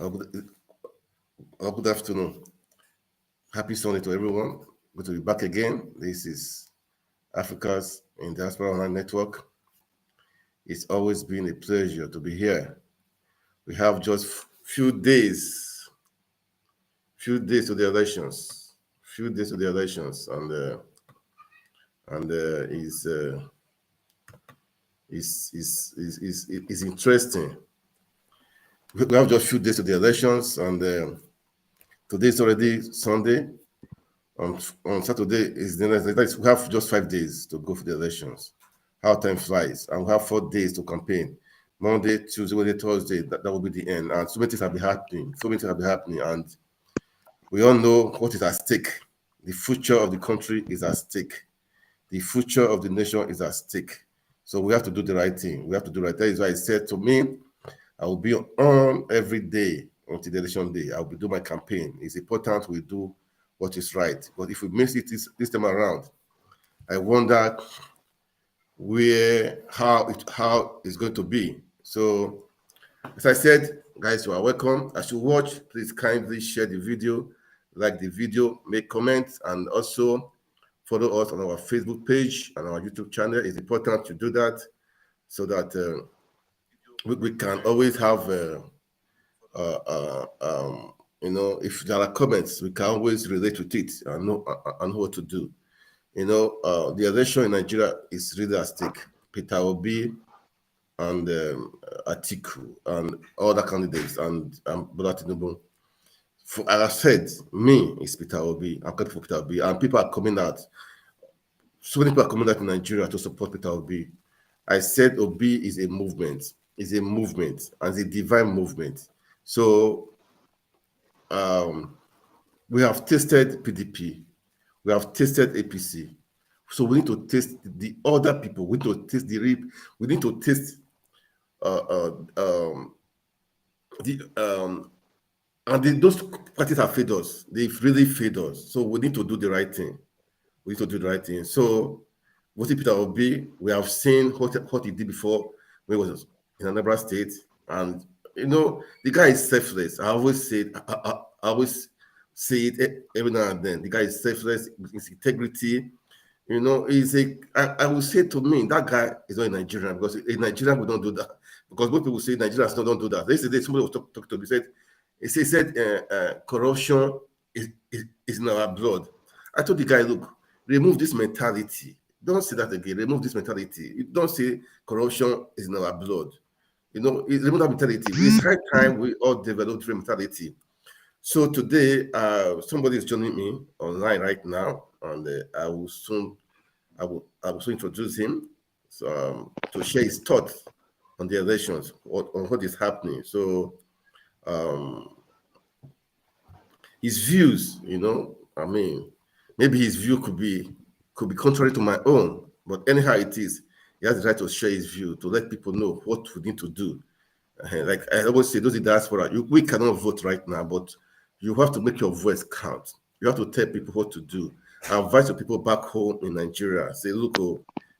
Good, good afternoon. Happy Sunday to everyone. Good to be back again. This is Africa's in Diaspora Online Network. It's always been a pleasure to be here. We have just few days to the elections, and is interesting. We have just few days to the elections, and today is already Sunday. On Saturday is the next day. We have just 5 days to go for the elections. How time flies, and we have 4 days to campaign. Monday, Tuesday, Wednesday, Thursday. That will be the end. And so many things have been happening. And we all know what is at stake. The future of the country is at stake. The future of the nation is at stake. So we have to do the right thing. That is why I said to me, I will be on every day until the election day. I will do my campaign. It's important we do what is right. But if we miss it this time around, I wonder how it's going to be. So, as I said, guys, you are welcome. As you watch, please kindly share the video, like the video, make comments, and also follow us on our Facebook page and our YouTube channel. It's important to do that so that we can always have, if there are comments, we can always relate with it and know what to do. The election in Nigeria is really at stake. Peter Obi and Atiku and other candidates and Bola Tinubu. As I said, me is Peter Obi. I'm coming for Peter Obi, and people are coming out. So many people are coming out in Nigeria to support Peter Obi. I said Obi is a movement. It's a movement, and it's a divine movement. So we have tested PDP. We have tested APC. So we need to test the other people. We need to test the RIP. We need to test those parties have failed us. They've really failed us. So we need to do the right thing. So voting Peter Obi, we have seen what he did before when he was in another state. And the guy is selfless. I always say it every now and then. The guy is selfless, his integrity. I will say to me, that guy is not a Nigerian, because a Nigerian will not do that. Because most people say Nigerians don't do that. Yesterday, somebody was talking to me, he said corruption is in our blood. I told the guy, look, remove this mentality. Don't say that again. Remove this mentality. Don't say corruption is in our blood. Remove that mentality. It's high time we all develop different mentality. So today, somebody is joining me online right now, and I will soon introduce him to share his thoughts on the elections, on what is happening. So his views, maybe his view could be contrary to my own, but anyhow it is, he has the right to share his view, to let people know what we need to do. Like I always say, those in diaspora, we cannot vote right now, but you have to make your voice count. You have to tell people what to do. Advise the people back home in Nigeria. Say, look,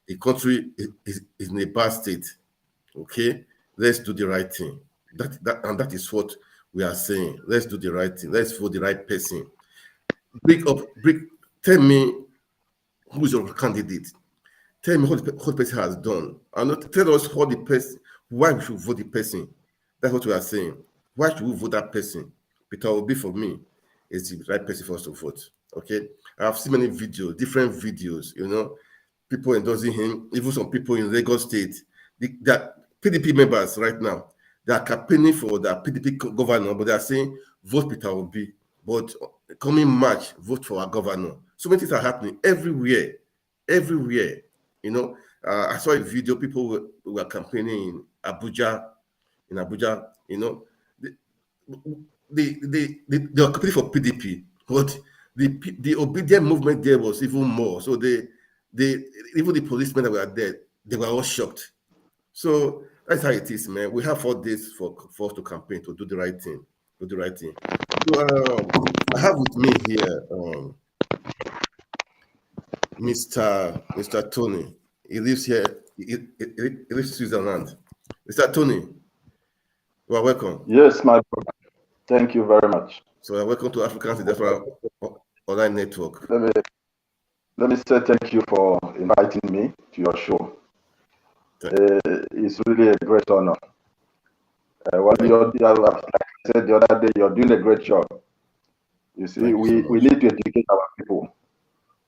the country is in a bad state. Okay, let's do the right thing. That is what we are saying. Let's do the right thing. Let's vote the right person. Tell me who is your candidate. Tell me what the person has done. And not tell us why we should vote the person. That's what we are saying. Why should we vote that person? Peter Obi, for me, is the right person for us to vote. Okay, I have seen many videos, different videos. People endorsing him. Even some people in Lagos State, that PDP members right now, they are campaigning for the PDP governor, but they are saying vote Peter Obi. But coming March, vote for our governor. So many things are happening everywhere. I saw a video. People were campaigning in Abuja. They are campaigning for PDP, but the obedient movement there was even more. So even the policemen that were there, they were all shocked. So that's how it is, man. We have 4 days for us to campaign, to do the right thing. So I have with me here Mr. Tony. He lives here. He lives in Switzerland. Mr. Tony, you are welcome. Yes, my brother. Thank you very much. So welcome to Africans in Diaspora Online Network. Let me say thank you for inviting me to your show. It's really a great honor. Like I said the other day, you're doing a great job. You see, we need to educate our people.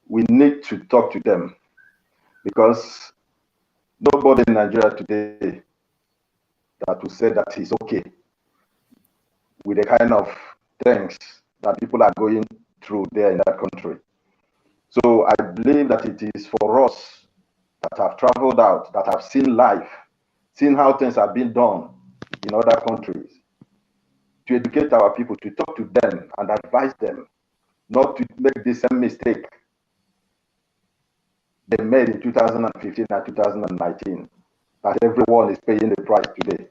We need to talk to them, because nobody in Nigeria today that will say that he's okay with the kind of things that people are going through there in that country. So I believe that it is for us that have traveled out, that have seen life, seen how things have been done in other countries, to educate our people, to talk to them and advise them not to make the same mistake they made in 2015 and 2019, that everyone is paying the price today.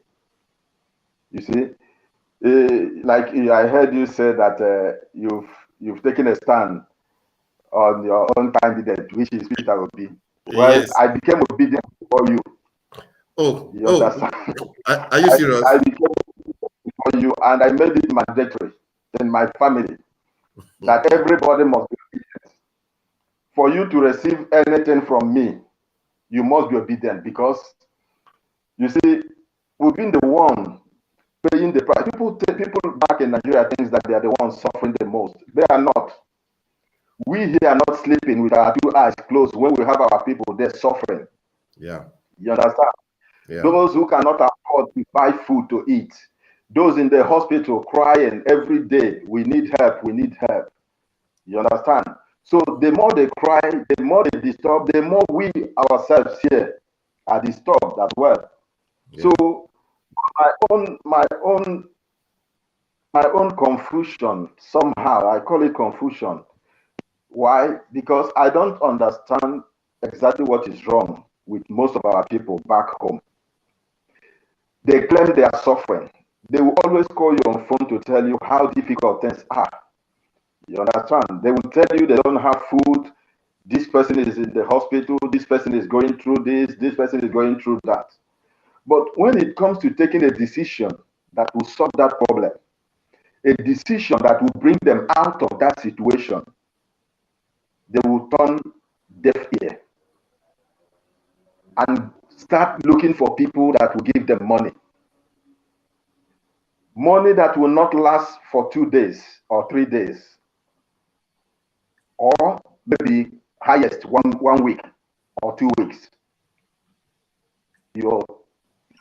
You see, like I heard you say that you've taken a stand on your own candidate, which is Peter Obi. Well, yes. I became obedient for you. Oh, you understand? Are you serious? I became obedient for you, and I made it mandatory in my family that everybody must be obedient. For you to receive anything from me, you must be obedient, because you see, we've been the one paying the price. People back in Nigeria think that they are the ones suffering the most. They are not. We here are not sleeping with our 2 eyes closed when we have our people there suffering. Yeah. You understand? Yeah. Those who cannot afford to buy food to eat, those in the hospital crying every day, we need help, we need help. You understand? So the more they cry, the more they disturb, the more we ourselves here are disturbed as well. Yeah. So my own confusion, somehow I call it confusion. Why? Because I don't understand exactly what is wrong with most of our people back home. They claim they are suffering. They will always call you on phone to tell you how difficult things are. You understand? They will tell you they don't have food. This person is in the hospital. This person is going through this. This person is going through that. But when it comes to taking a decision that will solve that problem, a decision that will bring them out of that situation, they will turn deaf ear and start looking for people that will give them money. Money that will not last for 2 days or 3 days, or maybe highest one week or 2 weeks.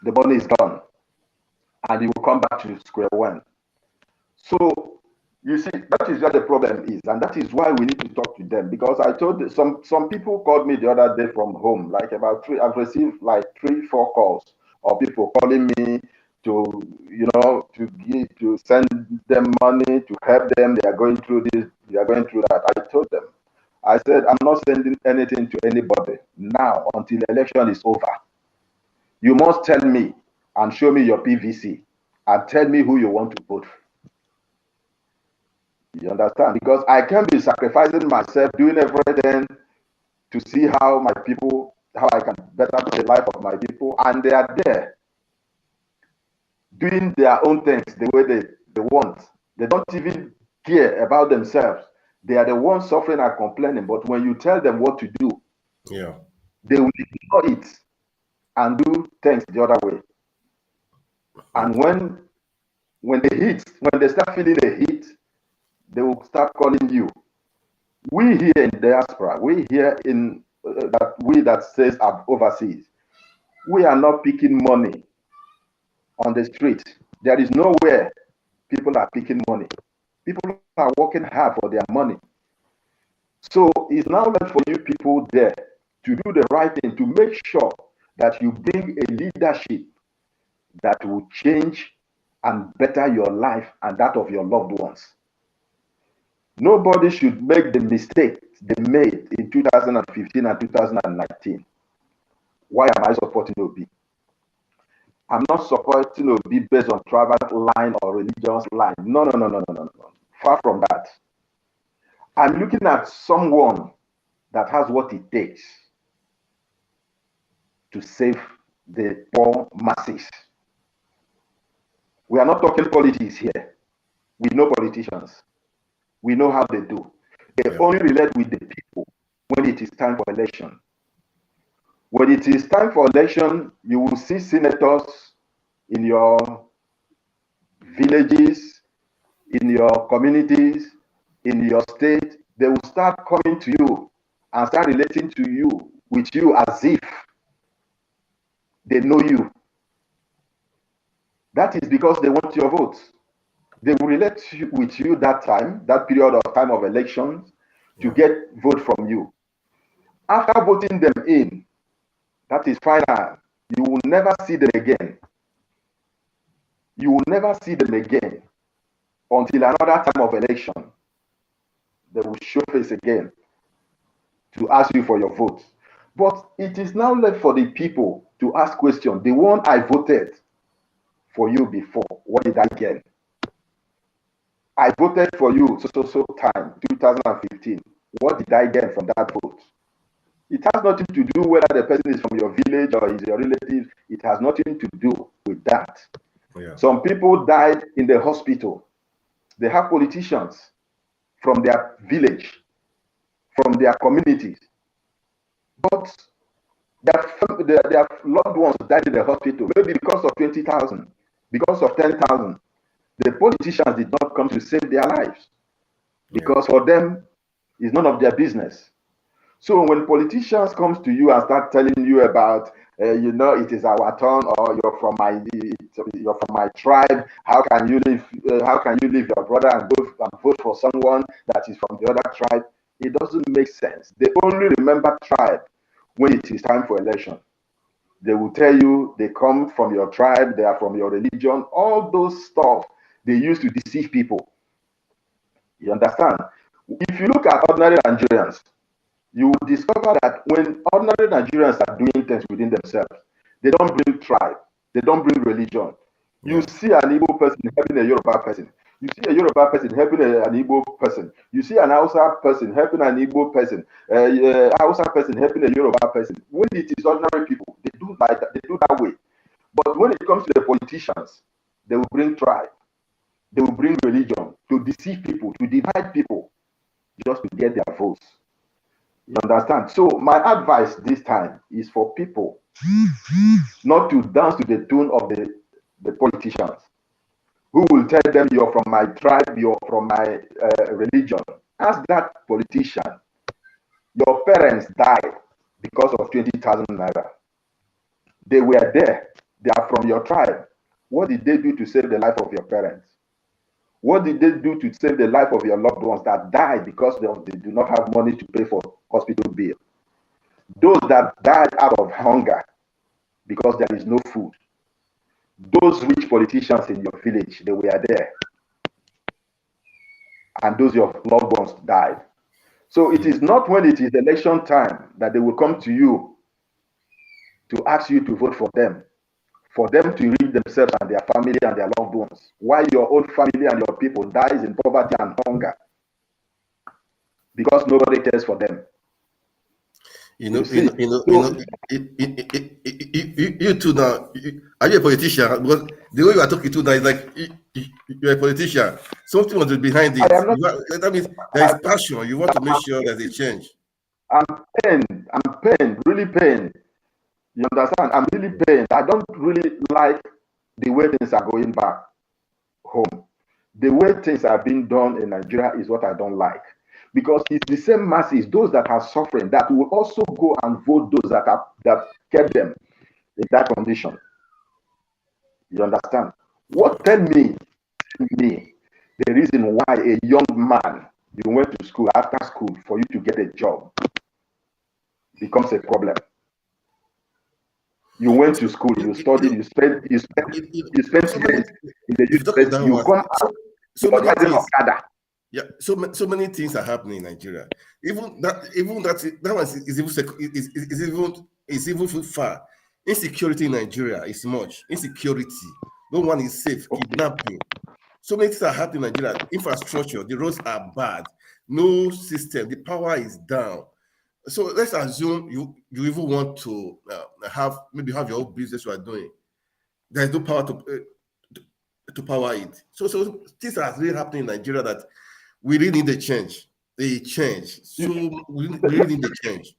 The money is gone, and you will come back to square one. So you see, that is where the problem is, and that is why we need to talk to them. Because I told some people called me the other day from home, like about 3. I've received like 3-4 calls of people calling me to, to send them money, to help them. They are going through this, they are going through that. I told them, I said, I'm not sending anything to anybody now until the election is over. You must tell me and show me your PVC and tell me who you want to vote for. You understand? Because I can't be sacrificing myself, doing everything to see how I can better the life of my people, and they are there doing their own things the way they want. They don't even care about themselves. They are the ones suffering and complaining. But when you tell them what to do, yeah, they will ignore it and do things the other way. And when they start feeling the heat, they will start calling you. We here in diaspora, we here in that says overseas, we are not picking money on the street. There is nowhere people are picking money. People are working hard for their money. So it's now left for you people there to do the right thing, to make sure that you bring a leadership that will change and better your life and that of your loved ones. Nobody should make the mistakes they made in 2015 and 2019. Why am I supporting Obi? I'm not supporting Obi based on tribal line or religious line. No. Far from that. I'm looking at someone that has what it takes to save the poor masses. We are not talking politics here. We know politicians. We know how they do. They only relate with the people when it is time for election. When it is time for election, you will see senators in your villages, in your communities, in your state. They will start coming to you and start relating to you with you as if they know you. That is because they want your votes. They will relate with you that time, that period of time of elections, to get vote from you. After voting them in, that is final. You will never see them again. You will never see them again until another time of election. They will show face again to ask you for your vote. But it is now left for the people to ask questions. The one I voted for you before, what did I get? I voted for you so time, 2015. What did I get from that vote? It has nothing to do whether the person is from your village or is your relative. It has nothing to do with that. Yeah. Some people died in the hospital. They have politicians from their village, from their communities. But their loved ones died in the hospital, maybe because of 20,000, because of 10,000. The politicians did not come to save their lives because for them, it's none of their business. So when politicians come to you and start telling you about, it is our turn, or you're from my tribe, how can you leave your brother and vote for someone that is from the other tribe? It doesn't make sense. They only remember tribe when it is time for election. They will tell you they come from your tribe, they are from your religion, all those stuff they use to deceive people. You understand? If you look at ordinary Nigerians, you will discover that when ordinary Nigerians are doing things within themselves, they don't bring tribe, they don't bring religion. You see an Igbo person helping a Yoruba person. You see a Yoruba person helping an Igbo person. You see an Hausa person helping an Igbo person. Hausa person helping a Yoruba person. When it is ordinary people, they do like that. They do that way. But when it comes to the politicians, they will bring tribe. They will bring religion to deceive people, to divide people, just to get their votes. You understand? So my advice this time is for people not to dance to the tune of the politicians who will tell them you're from my tribe, you're from my religion. Ask that politician, your parents died because of 20,000 naira. They were there. They are from your tribe. What did they do to save the life of your parents? What did they do to save the life of your loved ones that died because they do not have money to pay for hospital bill? Those that died out of hunger because there is no food. Those rich politicians in your village, they were there. And those your loved ones died. So it is not when it is election time that they will come to you to ask you to vote for them to rid themselves and their family and their loved ones, while your own family and your people dies in poverty and hunger because nobody cares for them. You too now. Are you a politician? Because the way you are talking to now is like you're a politician. Something was behind it. That means there is passion. You want to make sure there's a change. I'm pained, really pained. You understand? I'm really pained. I don't really like the way things are going back home. The way things are being done in Nigeria is what I don't like. Because it's the same masses, those that are suffering, that will also go and vote those that kept them in that condition. You understand? Tell me the reason why a young man, you went to school after school for you to get a job becomes a problem. You went to school, you studied, you spent years in the university, you come out, so many things are happening in Nigeria. Even that one is even far. Insecurity in Nigeria is much. Insecurity. No one is safe. Kidnapping. So many things are happening in Nigeria. Infrastructure, the roads are bad. No system. The power is down. So let's assume you even want to have your own business you are doing. There is no power to power it. So things are really happening in Nigeria that we really need a change. A change. So we really need a change.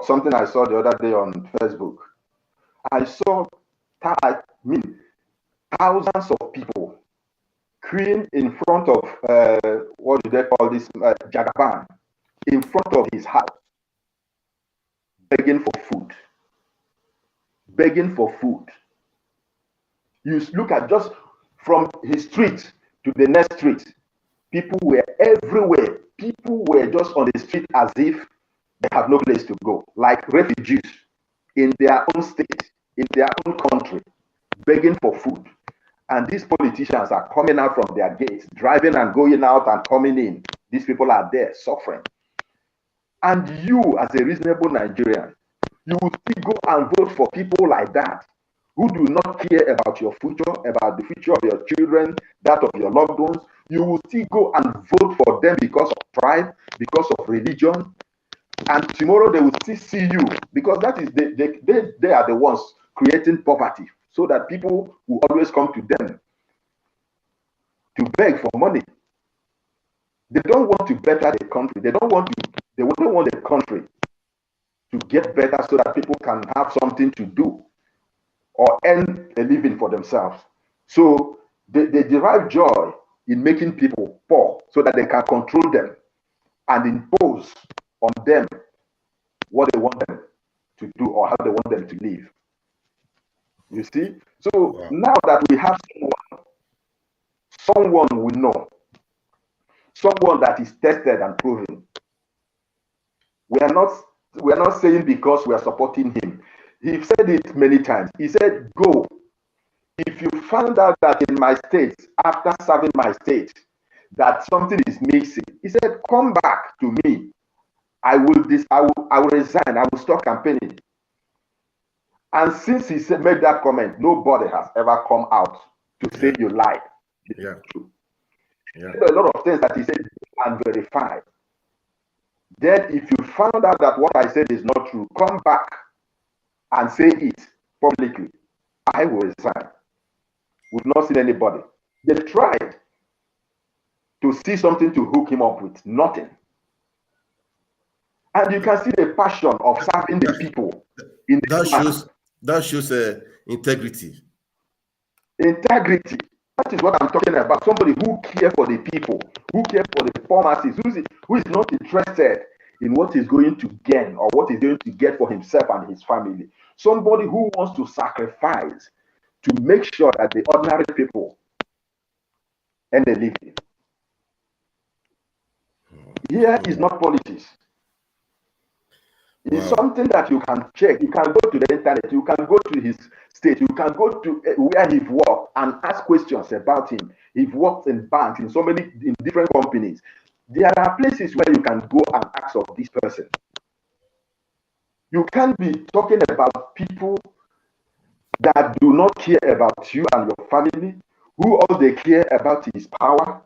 Something I saw the other day on Facebook. I saw thousands of people queuing in front of what do they call this Jagaban, in front of his house, begging for food. Begging for food. You look at just from his street to the next street, people were everywhere. People were just on the street as if they have no place to go, like refugees in their own state, in their own country, begging for food. And these politicians are coming out from their gates, driving and going out and coming in. These people are there suffering. And you, as a reasonable Nigerian, you will still go and vote for people like that, who do not care about your future, about the future of your children, that of your loved ones. You will still go and vote for them because of pride, because of religion. And tomorrow they will still see you, because that is they are the ones creating poverty, so that people will always come to them to beg for money. They don't want to better the country. They don't want the country to get better so that people can have something to do or earn a living for themselves. So they derive joy in making people poor so that they can control them and impose on them what they want them to do or how they want them to live. You see? So wow. Now that we have someone we know, someone that is tested and proven, we are not saying because we are supporting him. He said it many times. He said, go. If you found out that in my state, after serving my state, that something is missing, he said, come back to me. I will resign. I will stop campaigning. And since he made that comment, nobody has ever come out to say you lied. Yeah. Yeah. There are a lot of things that he said and verified. Then if you found out that what I said is not true, come back and say it publicly. I will resign. We've not seen anybody. They tried to see something to hook him up with. Nothing. And you can see the passion of serving the people. That shows integrity. Integrity. That is what I'm talking about. Somebody who cares for the people, who cares for the poor masses, who is not interested in what he's going to gain or what he's going to get for himself and his family. Somebody who wants to sacrifice to make sure that the ordinary people earn a living. Here is not politics. It's something that you can check. You can go to the internet. You can go to his state. You can go to where he worked and ask questions about him. He worked in banks, in different companies. There are places where you can go and ask of this person. You can't be talking about people that do not care about you and your family, who all they care about is power,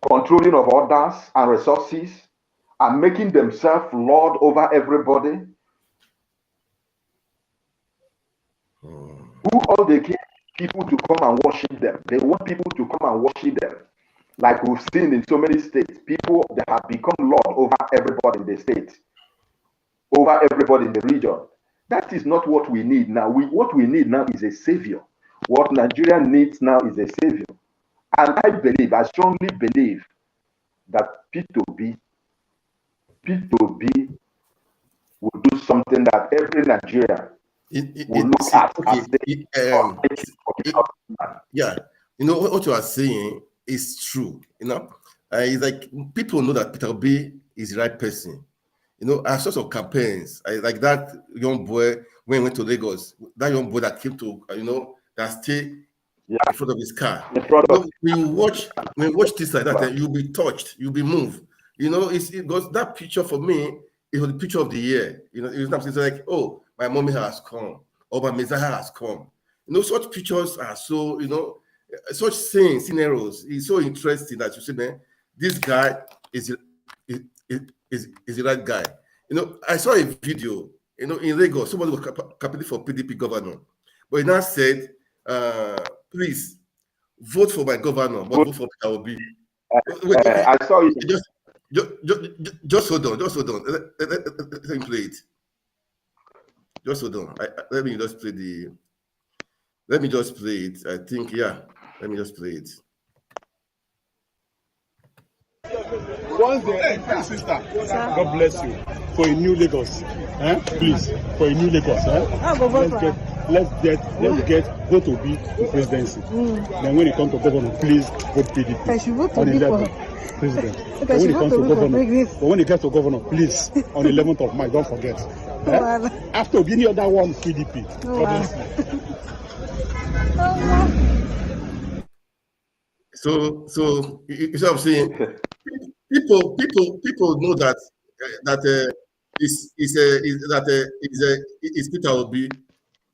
controlling of others and resources, and making themselves lord over everybody. Who all they care people to come and worship them. They want people to come and worship them. Like we've seen in so many states, people that have become lord over everybody in the state, over everybody in the region. That is not what we need now. What we need now is a savior. What Nigeria needs now is a savior. And I strongly believe that P2B will do something that every Nigerian will look at. Yeah, you know what you are saying is true. You know, it's like people know that Peter Obi is the right person. You know, I saw some campaigns like that young boy when he went to Lagos. That young boy that came to that stayed in front of his car. When you watch this like that, you'll be touched, you'll be moved. You know, it goes that picture for me. It was the picture of the year. You know, it's like, oh, my mommy has come, or my Messiah has come. You know, such pictures are so, such scenarios is so interesting that you say, man, this guy is the right guy. You know, I saw a video, in Lagos, somebody was campaigning for PDP governor, but he now said, please vote for my governor, but vote for Peter Obi. I saw it. Just hold on. Let me play it. Just hold on. Let me just play the. Let me just play it. I think, yeah. Let me just play it. Once the sister, God bless you for a new Lagos. Please, for a new Lagos. Let's get vote to be the presidency. Then when it comes to governor, please vote PDP. I should vote on to be 11th. for President. But when it comes to governor, but when it gets to governor, please on 11th of March, don't forget. After any other one, PDP. God bless you. So you see what I'm saying? People know that it's Peter Obi.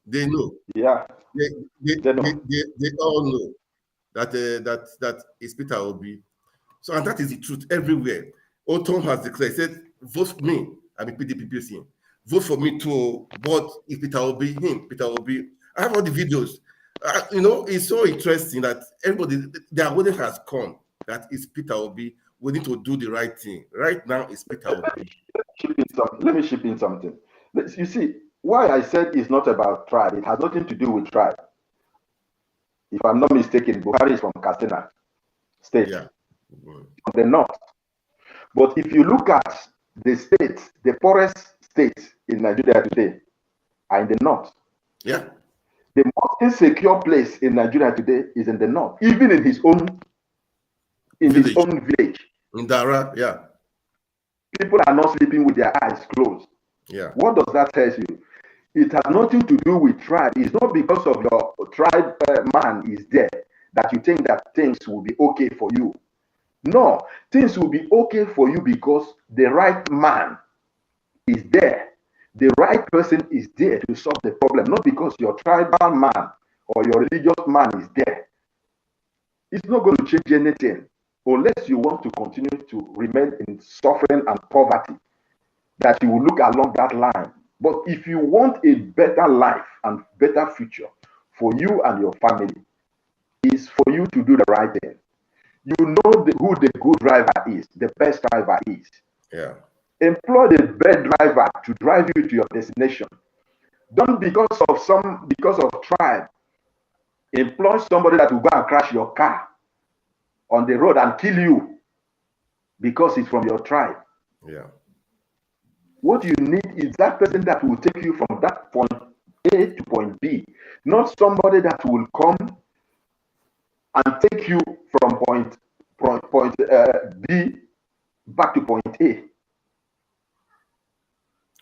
They know. Yeah. They all know that it's Peter Obi. So, and that is the truth everywhere. Otom has declared, said, vote for me. I'm a PDP person. Vote for me too. But if Peter Obi, Peter Obi. I have all the videos. It's so interesting that everybody, their wedding has come. That is Peter Obi. We need to do the right thing. Right now, it's Peter Obi. Let me chip in something. You see, why I said it's not about tribe, it has nothing to do with tribe. If I'm not mistaken, Buhari is from Katsina State, from the north. But if you look at the states, the poorest states in Nigeria today are in the north. Yeah. The most insecure place in Nigeria today is in the north, even in his own village. In Dara, yeah. People are not sleeping with their eyes closed. Yeah. What does that tell you? It has nothing to do with tribe. It's not because of your tribe man is there that you think that things will be okay for you. No, things will be okay for you because the right man is there. The right person is there to solve the problem, not because your tribal man or your religious man is there. It's not going to change anything unless you want to continue to remain in suffering and poverty, that you will look along that line. But if you want a better life and better future for you and your family, is for you to do the right thing. You know who the good driver is, the best driver is. Yeah. Employ the best driver to drive you to your destination. Don't because of tribe, employ somebody that will go and crash your car on the road and kill you because it's from your tribe. Yeah. What you need is that person that will take you from that point A to point B, not somebody that will come and take you from point B back to point A.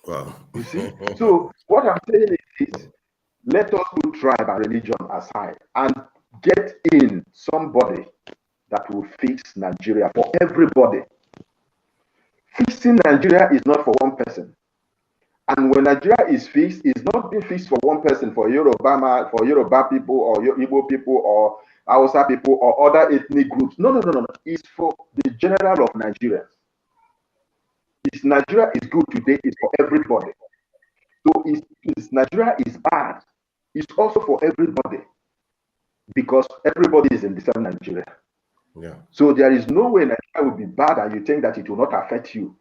Wow. You see? So what I'm saying is, let us put tribe and religion aside and get in somebody that will fix Nigeria for everybody. Fixing Nigeria is not for one person. And when Nigeria is fixed, it's not being fixed for one person, for Yoruba people or Igbo people or Hausa people or other ethnic groups. No. It's for the general of Nigeria. If Nigeria is good today, it's for everybody. So if Nigeria is bad, it's also for everybody. Because everybody is in the same Nigeria. Yeah. So there is no way Nigeria will be bad and you think that it will not affect you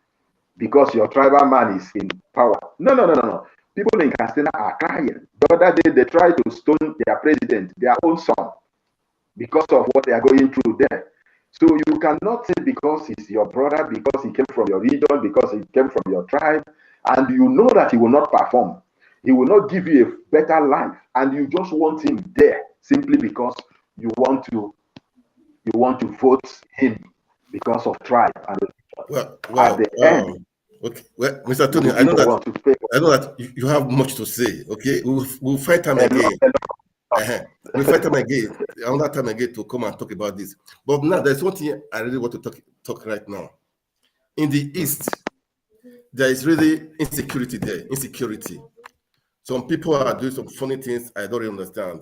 because your tribal man is in power. No. People in Katsina are crying. The other day they tried to stone their president, their own son, because of what they are going through there. So you cannot say because he's your brother, because he came from your region, because he came from your tribe, and you know that he will not perform. He will not give you a better life, and you just want him there simply because you want to vote him because of tribe. And at the end, okay. Well, Mr. Tony, I know that you have much to say. Okay, we'll find time again. We'll find time again, another time again to come and talk about this. But now there's one thing I really want to talk right now. In the East, there is really insecurity there. Insecurity. Some people are doing some funny things I don't really understand.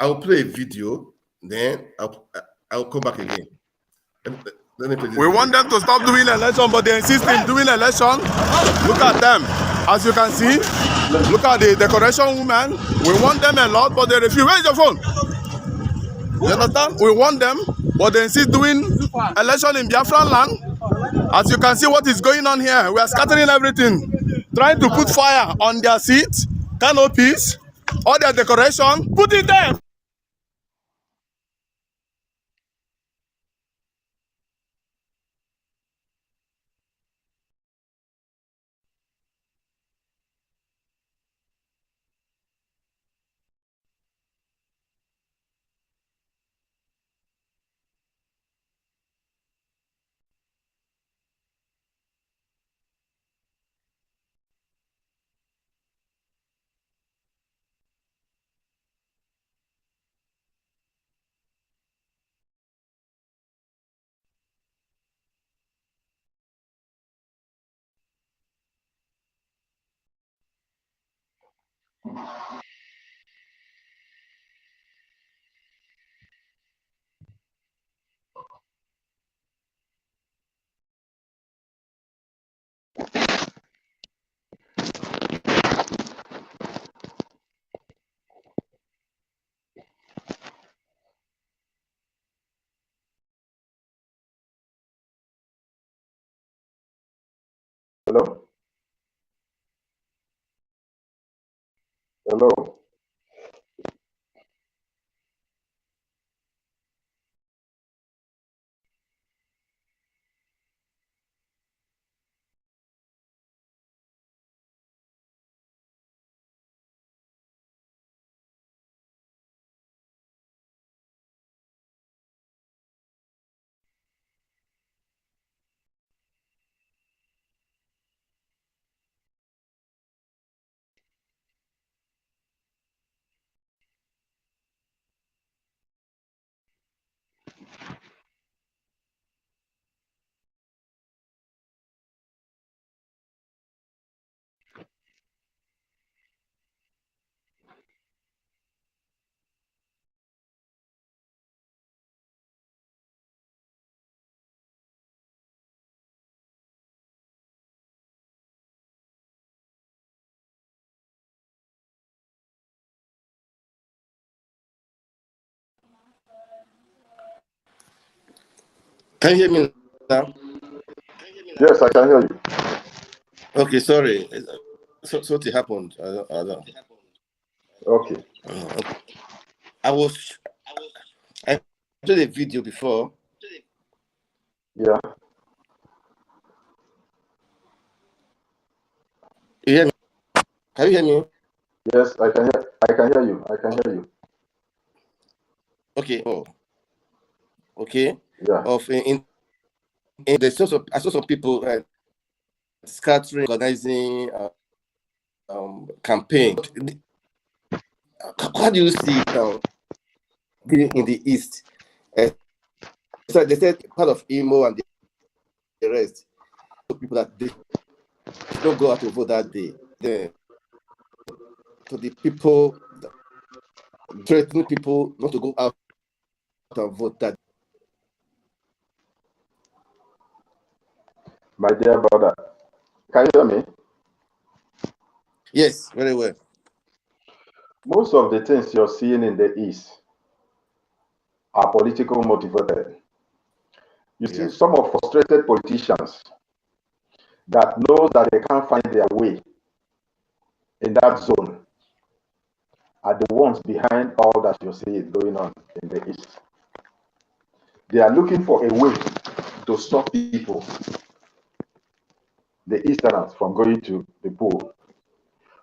I'll play a video, then I'll come back again. Let me play this We want them to stop doing election, but they insist in doing election. Look at them. As you can see, Look at the decoration women. We want them a lot, but they refuse. Where is your phone? You understand? We want them, but they insist doing election in Biafran land. As you can see what is going on here, we are scattering everything, trying to put fire on their seats, canopies, all their decoration, put it there. Hello? Hello? Can you hear me now? Yes, I can hear you. Okay, sorry. So what happened? I don't. Okay. I did a video before. Yeah. You hear me? Can you hear me? Yes, I can hear you. I can hear you. Okay. Oh. Okay. Yeah. Of in the source of I saw some people scattering, organizing campaign. How do you see it now? In the East, so they said part of Imo and the rest, people that they don't go out to vote that day. To the people threatening people not to go out and vote that day. My dear brother, can you hear me? Yes, very well. Most of the things you're seeing in the East are political motivated. You see some of frustrated politicians that know that they can't find their way in that zone are the ones behind all that you're seeing going on in the East. They are looking for a way to stop people, the Easterners, from going to the poll.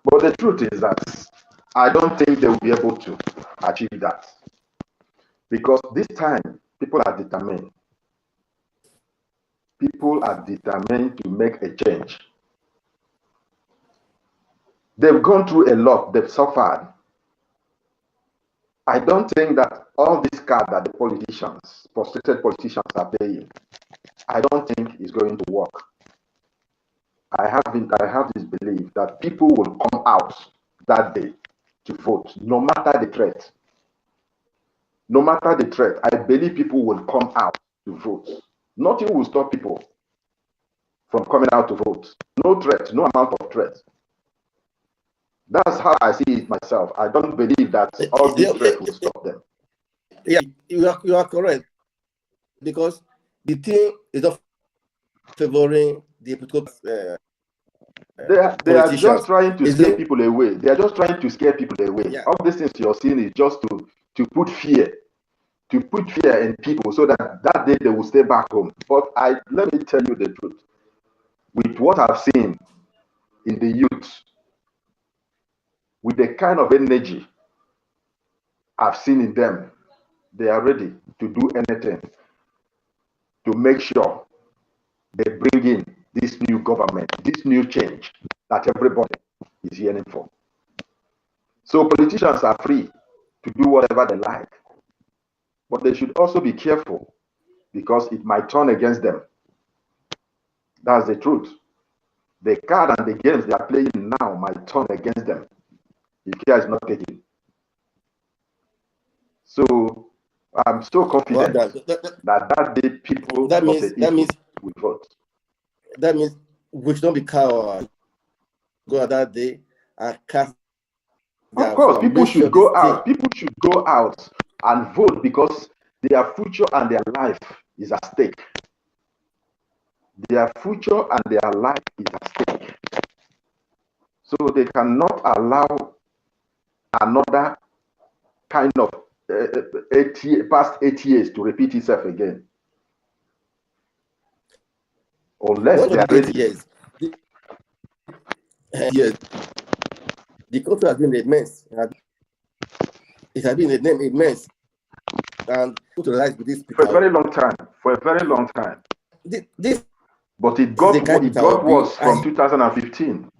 But the truth is that I don't think they will be able to achieve that. Because this time, people are determined. People are determined to make a change. They've gone through a lot, they've suffered. I don't think that all this card that the politicians, frustrated politicians are paying, I don't think is going to work. I have this belief that people will come out that day to vote, no matter the threat. No matter the threat, I believe people will come out to vote. Nothing will stop people from coming out to vote. No threat, no amount of threat. That's how I see it myself. I don't believe that all this threat will stop them. Yeah, you are correct, because the thing is not favoring the political. They are just trying to scare people away. They are just trying to scare people away. Yeah. All these things you're seeing is just to put fear in people, so that day they will stay back home. But let me tell you the truth. With what I've seen in the youth, with the kind of energy I've seen in them, they are ready to do anything to make sure they bring in this new government, this new change that everybody is yearning for. So politicians are free to do whatever they like, but they should also be careful, because it might turn against them. That's the truth. The card and the games they are playing now might turn against them if care is not taken. So I'm so confident that day people that means will vote. That means we should not be coward. Go out that day and cast. Of course, people should go out. People should go out and vote, because their future and their life is at stake. Their future and their life is at stake. So they cannot allow another kind of past 8 years to repeat itself again. Unless they are ready. Yes. Yes. The country has been a mess. It has been a mess. And put with this for a very long time. But it got worse from 2015.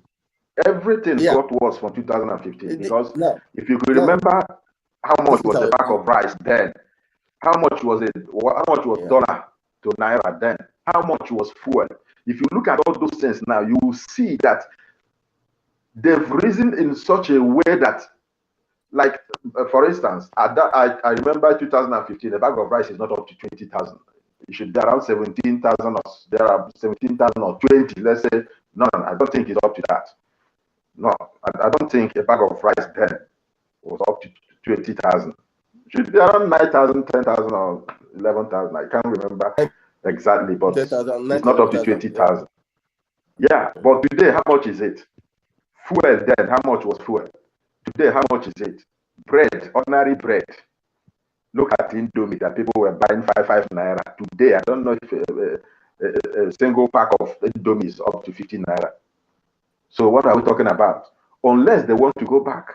Everything got worse from 2015, because if you could remember how much was the bag of rice then, how much was dollar to naira then, how much was fuel. If you look at all those things now, you will see that they've risen in such a way that, like, for instance, I remember 2015, the bag of rice is not up to 20,000. It should be around 17,000 or there are 17,000 or 20. Let's say no, I don't think it's up to that. No, I don't think a bag of rice then was up to 20,000. It should be around 9,000, 10,000, or 11,000. I can't remember exactly, but it's not up to 20,000. Yeah, but today, how much is it? Fuel then, how much was fuel? Today, how much is it? Bread, ordinary bread. Look at Indomie that people were buying 5 naira. Today, I don't know if a single pack of Indomie is up to 15 naira. So what are we talking about? Unless they want to go back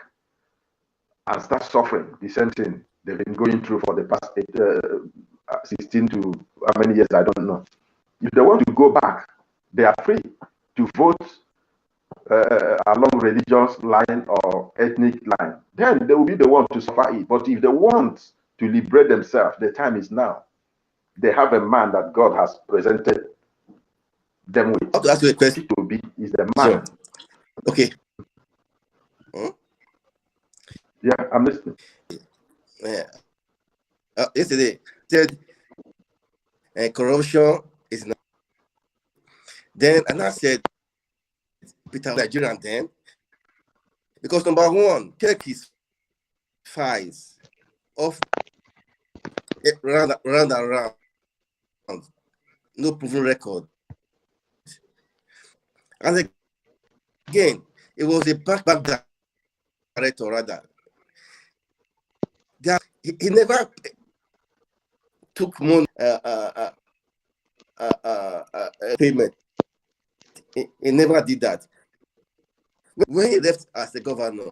and start suffering the same thing they've been going through for the past 16 to how many years, I don't know. If they want to go back, they are free to vote along religious line or ethnic line. Then they will be the one to suffer it. But if they want to liberate themselves, the time is now. They have a man that God has presented them with. I'll ask you a question. Obi is the man. Sure. Okay. Yeah, I'm listening. Yeah. Yesterday said corruption is not. Then and I said Peter Nigerian then, because number one, check his files of round and round, no proven record. And again, it was a bank director rather. He never took money payment. He never did that. When he left as the governor,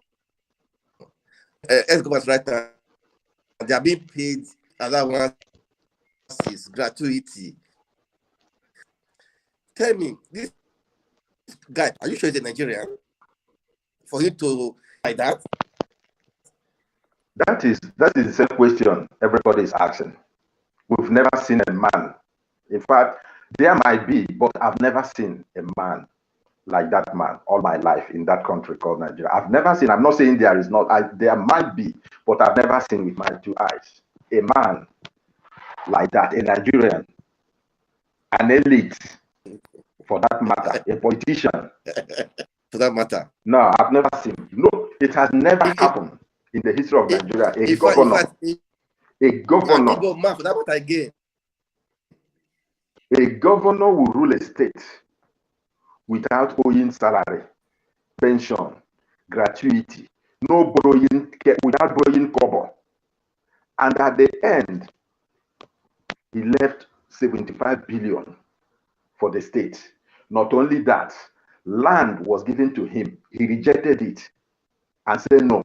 ex-governors right now, they are being paid allowances, gratuity. Tell me, this guy, are you sure he's a Nigerian? For him to like that? That is the same question everybody is asking. We've never seen a man. In fact, there might be, but I've never seen a man like that man all my life in that country called Nigeria. I've never seen, I'm not saying there is not, there might be, but I've never seen with my 2 eyes a man like that, a Nigerian, an elite, for that matter, a politician for that matter. No, I've never seen. No, it has never happened in the history of Nigeria. A governor For that matter again. A governor will rule a state without owing salary, pension, gratuity, no borrowing, without borrowing kobo. And at the end, he left 75 billion for the state. Not only that, land was given to him. He rejected it and said no,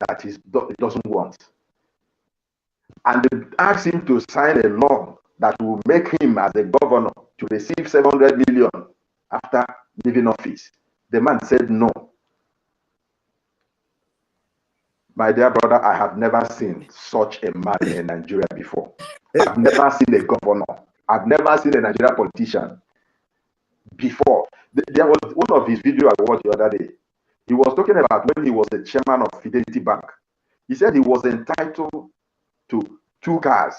that he doesn't want. And they asked him to sign a law that will make him, as a governor, to receive 700 million after leaving office. The man said no. My dear brother, I have never seen such a man in Nigeria before. I've never seen a governor. I've never seen a Nigerian politician before. There was one of his videos I watched the other day. He was talking about when he was the chairman of Fidelity Bank. He said he was entitled to 2 cars,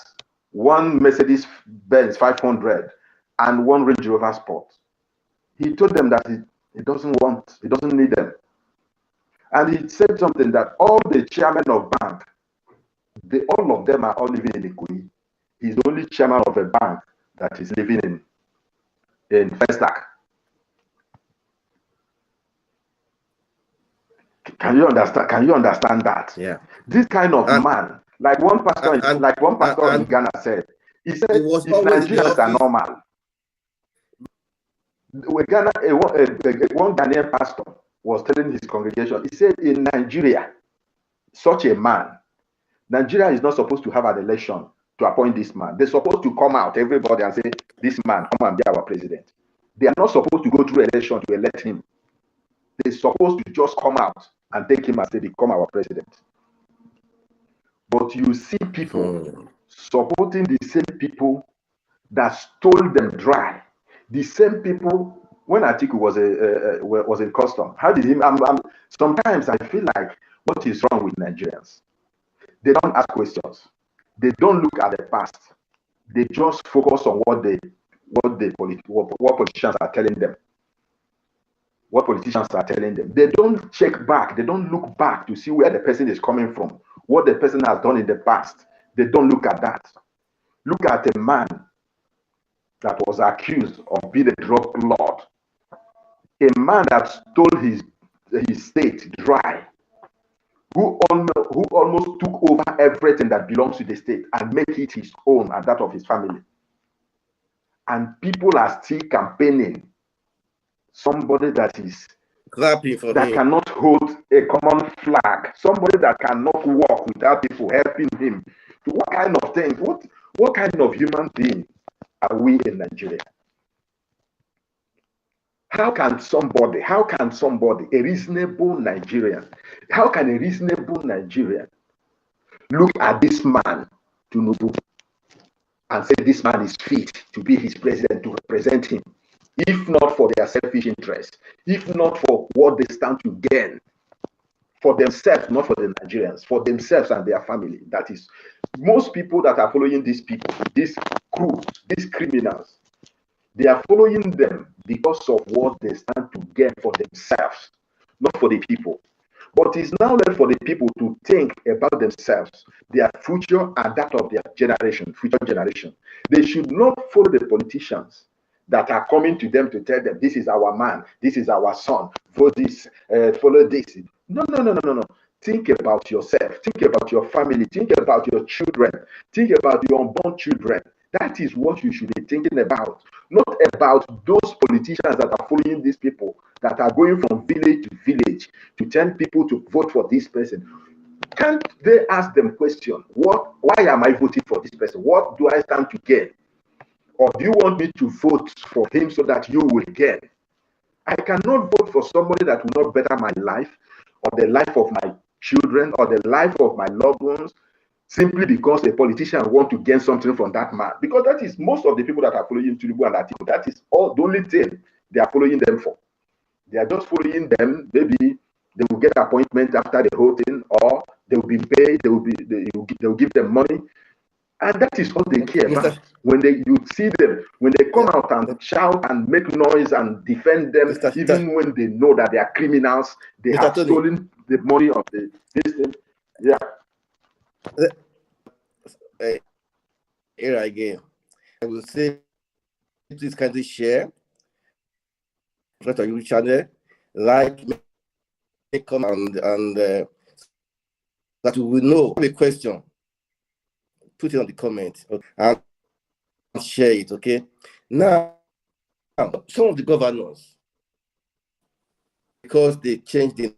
one Mercedes-Benz 500 and one Range Rover Sport. He told them that he doesn't need them. And he said something that all the chairmen of bank, all of them are all living in Ikoyi. He's the only chairman of a bank that is living in Festac. Can you understand that? Yeah. This kind of man, like one pastor in Ghana said, he said if Nigerians are normal. One Ghanaian pastor was telling his congregation, he said in Nigeria, such a man, Nigeria is not supposed to have an election to appoint this man. They're supposed to come out, everybody, and say, this man, come and be our president. They are not supposed to go through election to elect him. They're supposed to just come out and take him and say, become our president. But you see people supporting the same people that stole them dry. The same people, when Atiku was in custom, how did he? Sometimes I feel like, what is wrong with Nigerians? They don't ask questions. They don't look at the past. They just focus on what politicians are telling them. What politicians are telling them. They don't check back. They don't look back to see where the person is coming from, what the person has done in the past. They don't look at that. Look at a man that was accused of being a drug lord, a man that stole his state dry, who almost took over everything that belongs to the state and make it his own and that of his family. And people are still campaigning somebody that is clapping for him, cannot hold a common flag, somebody that cannot walk without people helping him. What kind of things? What kind of human being are we in Nigeria? How can somebody, a reasonable Nigerian, how can a reasonable Nigerian look at this man, Tinubu, and say this man is fit to be his president, to represent him, if not for their selfish interests, if not for what they stand to gain for themselves, not for the Nigerians, for themselves and their family? That is, most people that are following these people, these crews, these criminals, they are following them because of what they stand to gain for themselves, not for the people. But it's now left for the people to think about themselves, their future and that of their generation, future generation. They should not follow the politicians that are coming to them to tell them, this is our man, this is our son, vote this, follow this. No. Think about yourself, think about your family, think about your children, think about your unborn children. That is what you should be thinking about, not about those politicians that are following these people, that are going from village to village to tell people to vote for this person. Can't they ask them question? Why am I voting for this person? What do I stand to gain? Or do you want me to vote for him so that you will gain? I cannot vote for somebody that will not better my life or the life of my children or the life of my loved ones, simply because a politician wants to gain something from that man. Because that is most of the people that are following Tinubu and Atiku. That is all the only thing they are following them for. They are just following them. Maybe they will get appointment after the whole thing, or they will be paid. They will give them money, And that is all they care about. When you see them, when they come out and shout and make noise and defend them, even when they know that they are criminals, they have stolen the money of this thing. Yeah. Here again, I will say, please kindly share, subscribe to our YouTube channel, like, make comment, and that we will know the question. Put it on the comment, okay, and share it. Okay. Now, some of the governors, because they changed the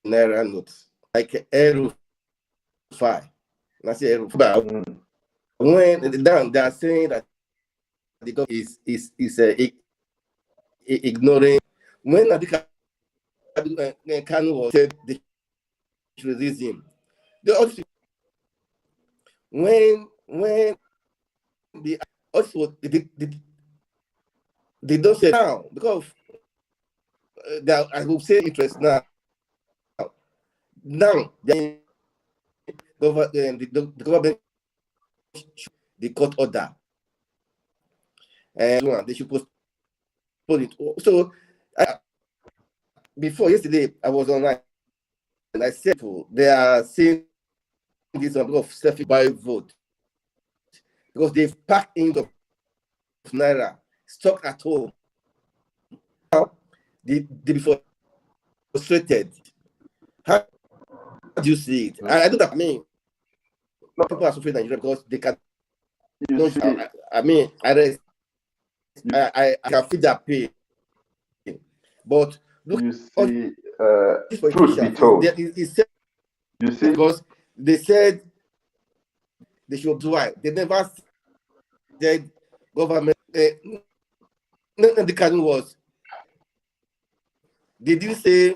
Naira notes, like El-Rufai. I say El-Rufai. When they are saying that the government is ignoring, when Kanu was said they should release him, they also, when the also they don't say now, because I will say interest now. Now the government, the court order, and they should postpone it. So before yesterday, I was online and I said they are saying this number of self-buy vote because they've packed in the Naira stock at home. Now they be frustrated. How do you see it? I don't know. I mean, people are suffering in Nigeria because they can. I mean, I can feel that pain. But look, you see, truth be told, you see, because they said they should do it. They never said government. The Kanu was. They didn't say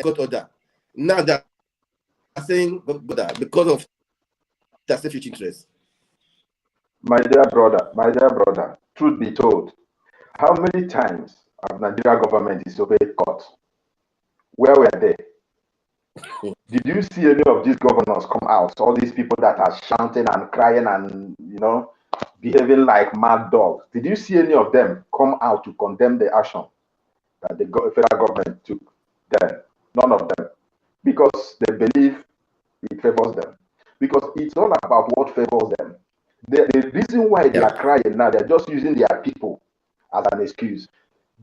court order. Now they're saying because of their selfish interest. My dear brother, truth be told, how many times have Nigeria government disobeyed court? Where were they? Did you see any of these governors come out? All these people that are shouting and crying and, behaving like mad dogs. Did you see any of them come out to condemn the action that the federal government took then? None of them. Because they believe it favors them. Because it's all about what favors them. The reason why they are crying now, they're just using their people as an excuse.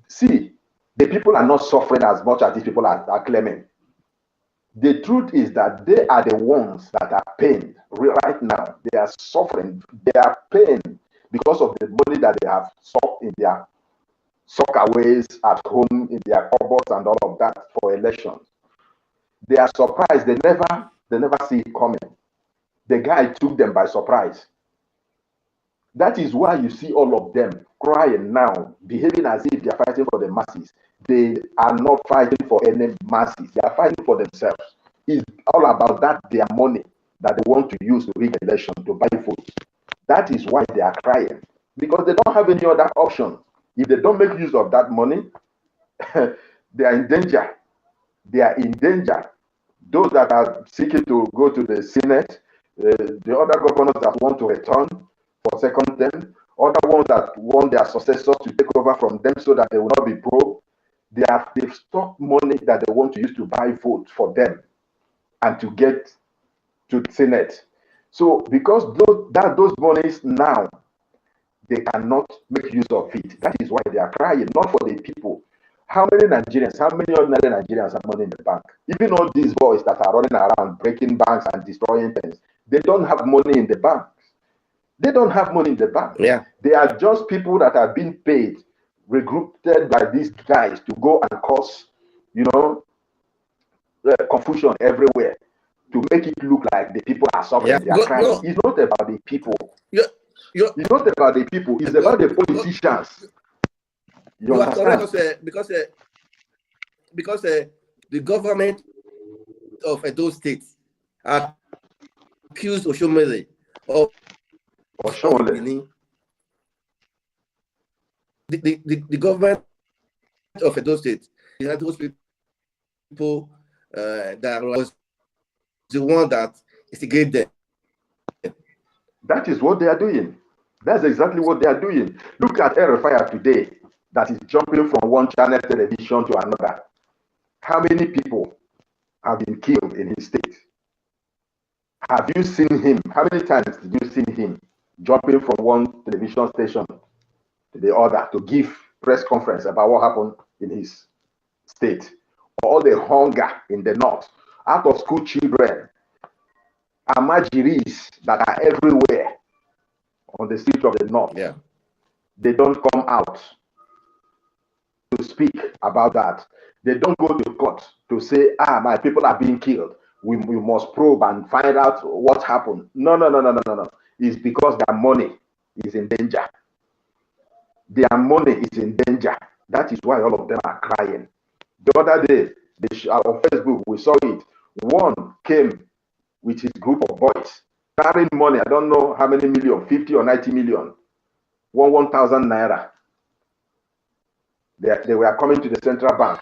See, the people are not suffering as much as these people are claiming. The truth is that they are the ones that are pained right now. They are suffering. They are pained because of the money that they have sucked in their sockaways at home, in their cupboards and all of that for elections. They are surprised. They never see it coming. The guy took them by surprise. That is why you see all of them crying now, behaving as if they are fighting for the masses. They are not fighting for any masses. They are fighting for themselves. It's all about that, their money that they want to use to rig election, to buy votes. That is why they are crying. Because they don't have any other option. If they don't make use of that money, they are in danger. They are in danger. Those that are seeking to go to the Senate, the other governors that want to return for second term, other ones that want their successors to take over from them so that they will not be probed, they've stocked money that they want to use to buy votes for them and to get to the Senate. So because those monies now, they cannot make use of it. That is why they are crying, not for the people. How many Nigerians, how many ordinary Nigerians have money in the bank? Even all these boys that are running around breaking banks and destroying things, they don't have money in the bank. They don't have money in the bank. Yeah. They are just people that are being paid, recruited by these guys to go and cause, confusion everywhere to make it look like the people are suffering. They are crying. No. It's not about the people. It's not about the people. It's about the politicians. You understand? Because the government of those states accused Oshomole of the government of those states, those people that was the one that instigated them. That is what they are doing. That's exactly what they are doing. Look at El-Rufai today, that is jumping from one channel television to another. How many people have been killed in his state? Have you seen him? How many times did you see him jumping from one television station to the other to give press conference about what happened in his state? All the hunger in the north, out of school children, Amajiris that are everywhere on the street of the north. Yeah. They don't come out to speak about that. They don't go to court to say, my people are being killed. We must probe and find out what happened. No. It's because their money is in danger. Their money is in danger. That is why all of them are crying. The other day, on Facebook, we saw it. One came with his group of boys carrying money. I don't know how many million, 50 or 90 million. 1,000 naira. They were coming to the central bank.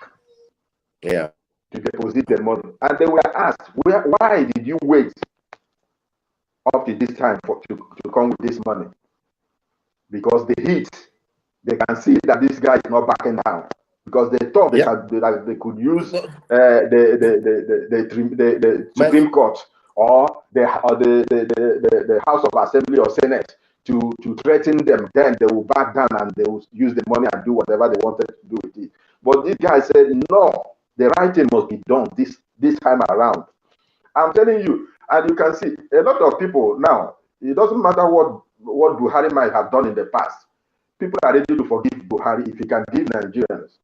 Yeah. To deposit the money. And they were asked, why did you wait up to this time to come with this money? Because the heat, they can see that this guy is not backing down. Because they thought they could use the Supreme Court or the House of Assembly or Senate to threaten them. Then they will back down and they will use the money and do whatever they wanted to do with it. But this guy said, no, the right thing must be done this time around. I'm telling you, and you can see a lot of people now, it doesn't matter what Buhari might have done in the past. People are ready to forgive Buhari if he can give Nigerians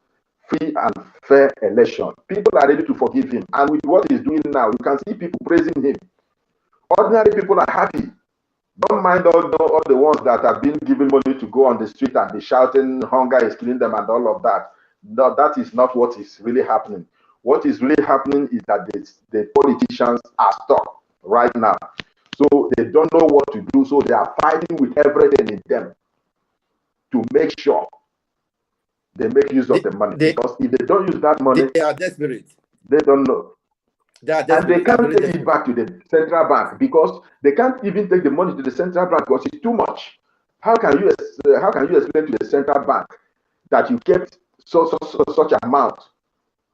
free and fair election. People are ready to forgive him. And with what he's doing now, you can see people praising him. Ordinary people are happy. Don't mind all the ones that have been given money to go on the street and be shouting, hunger is killing them and all of that. No, that is not what is really happening. What is really happening is that the politicians are stuck right now. So they don't know what to do. So they are fighting with everything in them to make sure they make use of the money. Because if they don't use that money, they are desperate. They don't know. And they can't take it back to the central bank because they can't even take the money to the central bank because it's too much. How can you explain to the central bank that you kept such amount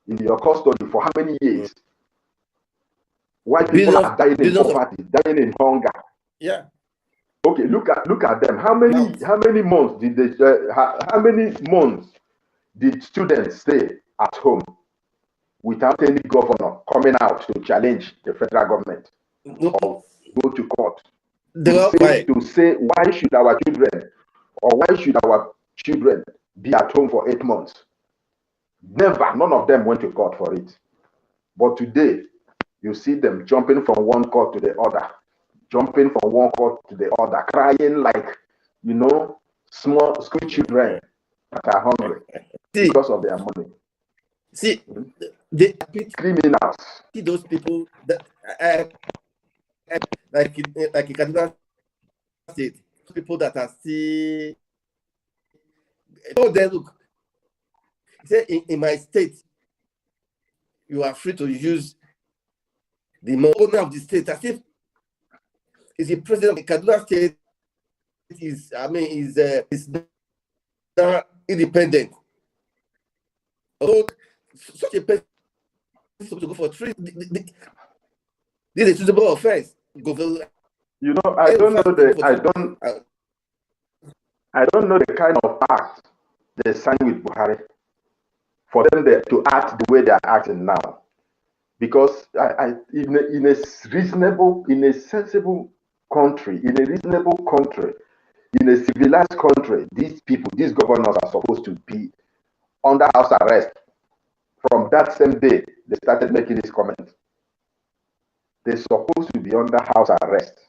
in your custody for how many years? Why people are dying in poverty, dying in hunger? Yeah. Okay, look at them. How many months did students stay at home without any governor coming out to challenge the federal government or go to court to say why should our children be at home for 8 months? Never, none of them went to court for it. But today, you see them jumping from one court to the other, crying like, small school children that are hungry because of their money. See, they criminals. See those people that like in Kaduna State, people that are still. Oh, they look. Say in my state, you are free to use the owner of the state as if is the president of the Kaduna State is not independent. Oh, such a person is supposed to go for 3. This is a suitable offense. I don't know the kind of act they signed with Buhari for them to act the way they are acting now. Because in a sensible country, in a civilized country, these governors are supposed to be under house arrest. From that same day, they started making this comment. They're supposed to be under house arrest.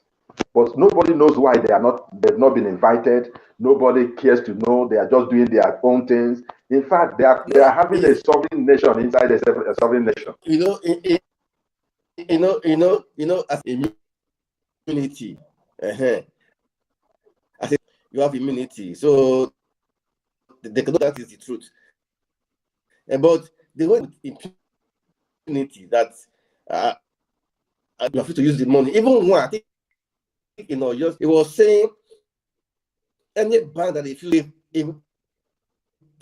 But nobody knows why they've not been invited. Nobody cares to know. They are just doing their own things. In fact, they are having a sovereign nation inside a sovereign nation. As immunity. I think you have immunity. So they know that is the truth. But the way with impunity that you have to use the money, even one, I think just he was saying any bank that if you it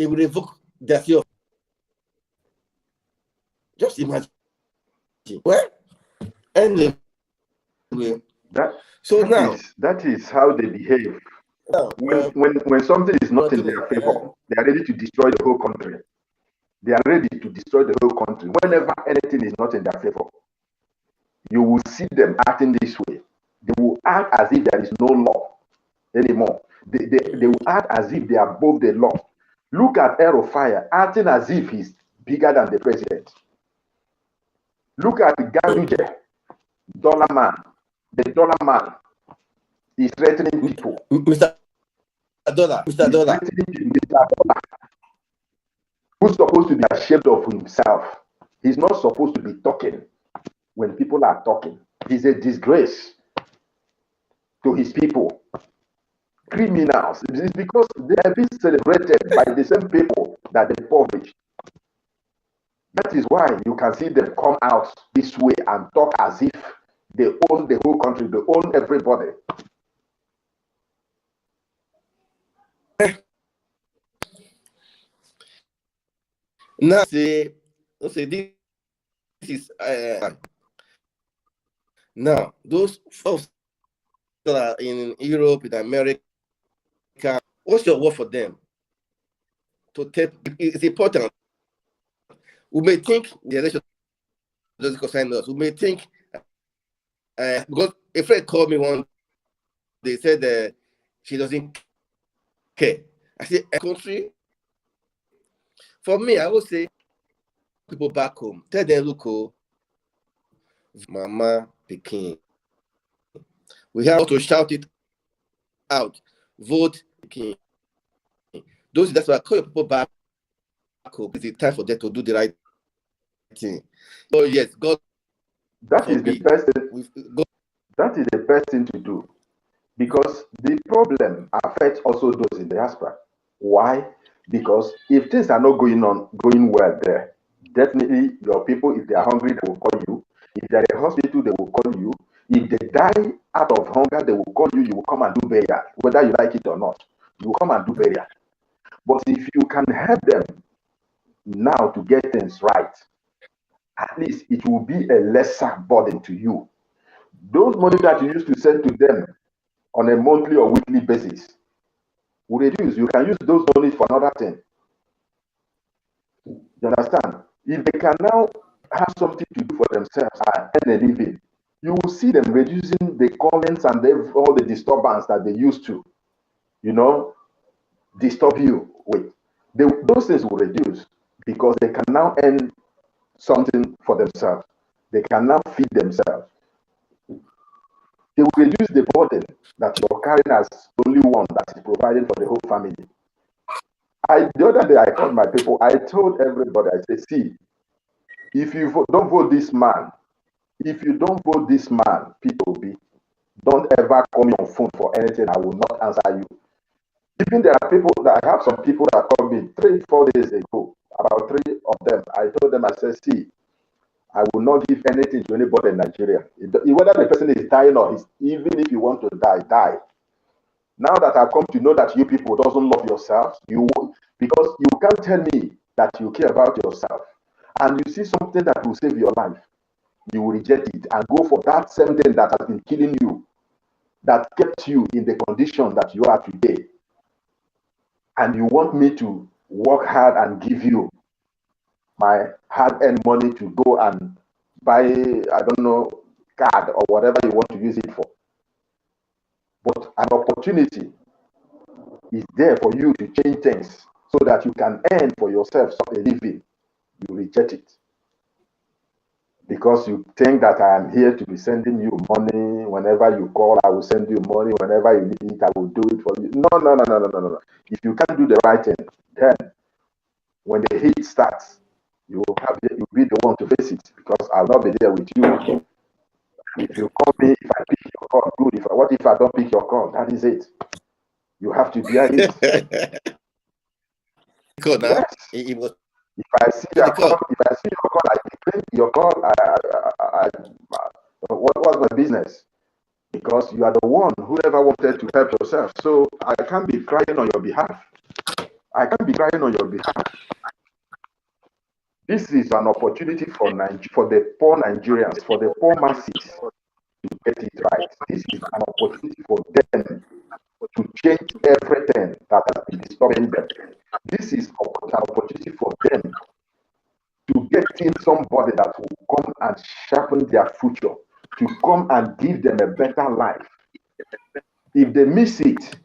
will revoke their fee. Just imagine. Well, anyway, that is how they behave. When something is not in their favor, they are ready to destroy the whole country. They are ready to destroy the whole country. Whenever anything is not in their favor, you will see them acting this way. They will act as if there is no law anymore. They will act as if they are above the law. Look at El-Rufai acting as if he's bigger than the president. Look at Ganduje, Dollar Man. The Dollar Man is threatening people. Mr. Dollar. Mr. Dollar. Who's supposed to be ashamed of himself? He's not supposed to be talking when people are talking. He's a disgrace to his people. Criminals. It's because they have been celebrated by the same people that they impoverished. That is why you can see them come out this way and talk as if they own the whole country, they own everybody. Now, this is now those folks that are in Europe, in America. What's your word for them? To take it's important. We may think the election doesn't concern us. We may think because a friend called me one. They said she doesn't care. I said, a country. For me, I would say people back home, tell them, look, Mama Peking. We have to shout it out. Vote Peking. That's why I call your people back home. It's time for them to do the right thing. Oh yes, God. That is the best thing. That is the best thing to do, because the problem affects also those in the diaspora. Why? Because if things are not going well there, definitely your people, if they are hungry, they will call you. If they are in a hospital, they will call you. If they die out of hunger, they will call you. You will come and do burial, whether you like it or not. You will come and do burial. But if you can help them now to get things right, at least it will be a lesser burden to you. Those money that you used to send to them on a monthly or weekly basis will reduce. You can use those money for another thing. You understand? If they can now have something to do for themselves and earn a living, you will see them reducing the comments and all the disturbance that they used to, disturb you with. Those things will reduce because they can now earn something for themselves. They can now feed themselves. They will reduce the burden that you're carrying as only one that is providing for the whole family. The other day I called my people, I told everybody, I said, see, if you don't vote this man, P2B, don't ever call me on phone for anything. I will not answer you. Even there are people that I have some people that called me 3-4 days ago, about 3 of them. I told them, I said, see, I will not give anything to anybody in Nigeria. Whether the person is dying or even if you want to die, die. Now that I've come to know that you people doesn't love yourselves, because you can't tell me that you care about yourself, and you see something that will save your life, you will reject it and go for that same thing that has been killing you, that kept you in the condition that you are today. And you want me to work hard and give you my hard-earned money to go and buy, I don't know, card or whatever you want to use it for. But an opportunity is there for you to change things so that you can earn for yourself a living. You reject it because you think that I am here to be sending you money. Whenever you call, I will send you money. Whenever you need it, I will do it for you. No. If you can't do the right thing, then when the heat starts, you'll be the one to face it, because I'll not be there with you. If you call me, if I pick your call, good. What if I don't pick your call? That is it. You have to bear it. Yes. If I see your call, I pick your call. What was my business? because you are the one who never wanted to help yourself. So I can't be crying on your behalf. I can't be crying on your behalf. This is an opportunity for the poor Nigerians, for the poor masses to get it right. This is an opportunity for them to change everything that has been disturbing them. This is an opportunity for them to get in somebody that will come and sharpen their future, to come and give them a better life. If they miss it,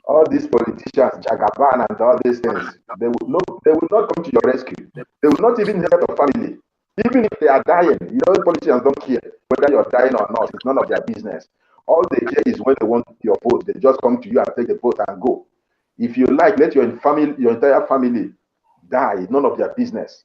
all these politicians, Jagaban and all these things, they will not come to your rescue. They will not even help your family. Even if they are dying, politicians don't care whether you're dying or not. It's none of their business. All they care is when they want your vote. They just come to you and take the vote and go. If you like, let your entire family die. It's none of their business.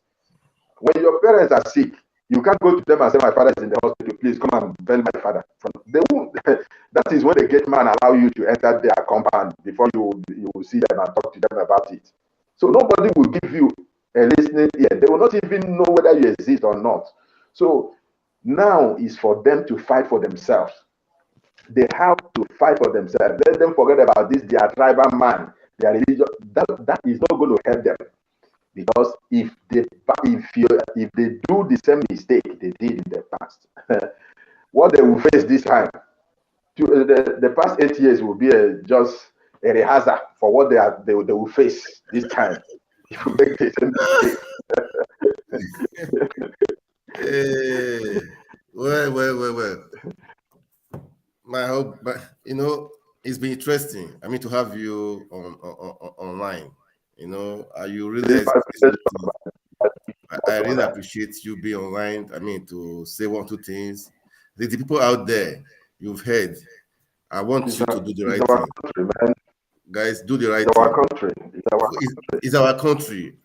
When your parents are sick, you can't go to them and say, my father is in the hospital, please come and beg my father. They won't. That is when the gate man allow you to enter their compound before you will see them and talk to them about it. So nobody will give you a listening ear. They will not even know whether you exist or not. So now is for them to fight for themselves. They have to fight for themselves. Let them forget about this, their tribal man, their religion. That is not going to help them. Because if they do the same mistake they did in the past, what they will face this time, the past 8 years will be just a rehearsal for what they will face this time. If you make the same mistake. Well. My hope, but it's been interesting. I mean, to have you online. Are you really? I really appreciate you being online. I mean, to say 1, 2 things. The people out there, you've heard. I want you to do the right thing. Country, man. Guys, do the right thing. Our country. It's our country.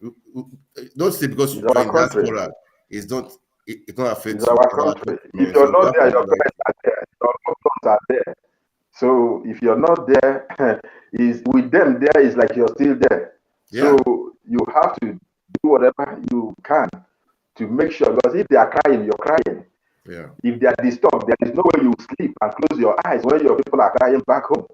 Don't say because you are in diaspora. It's not affecting our country. If you're not there, your parents are there. Your loved ones are there. So if you're not there, is with them there is like you're still there. Yeah. So you have to do whatever you can to make sure, because if they are crying, you're crying. Yeah. If they are disturbed, there is no way you sleep and close your eyes when your people are crying back home.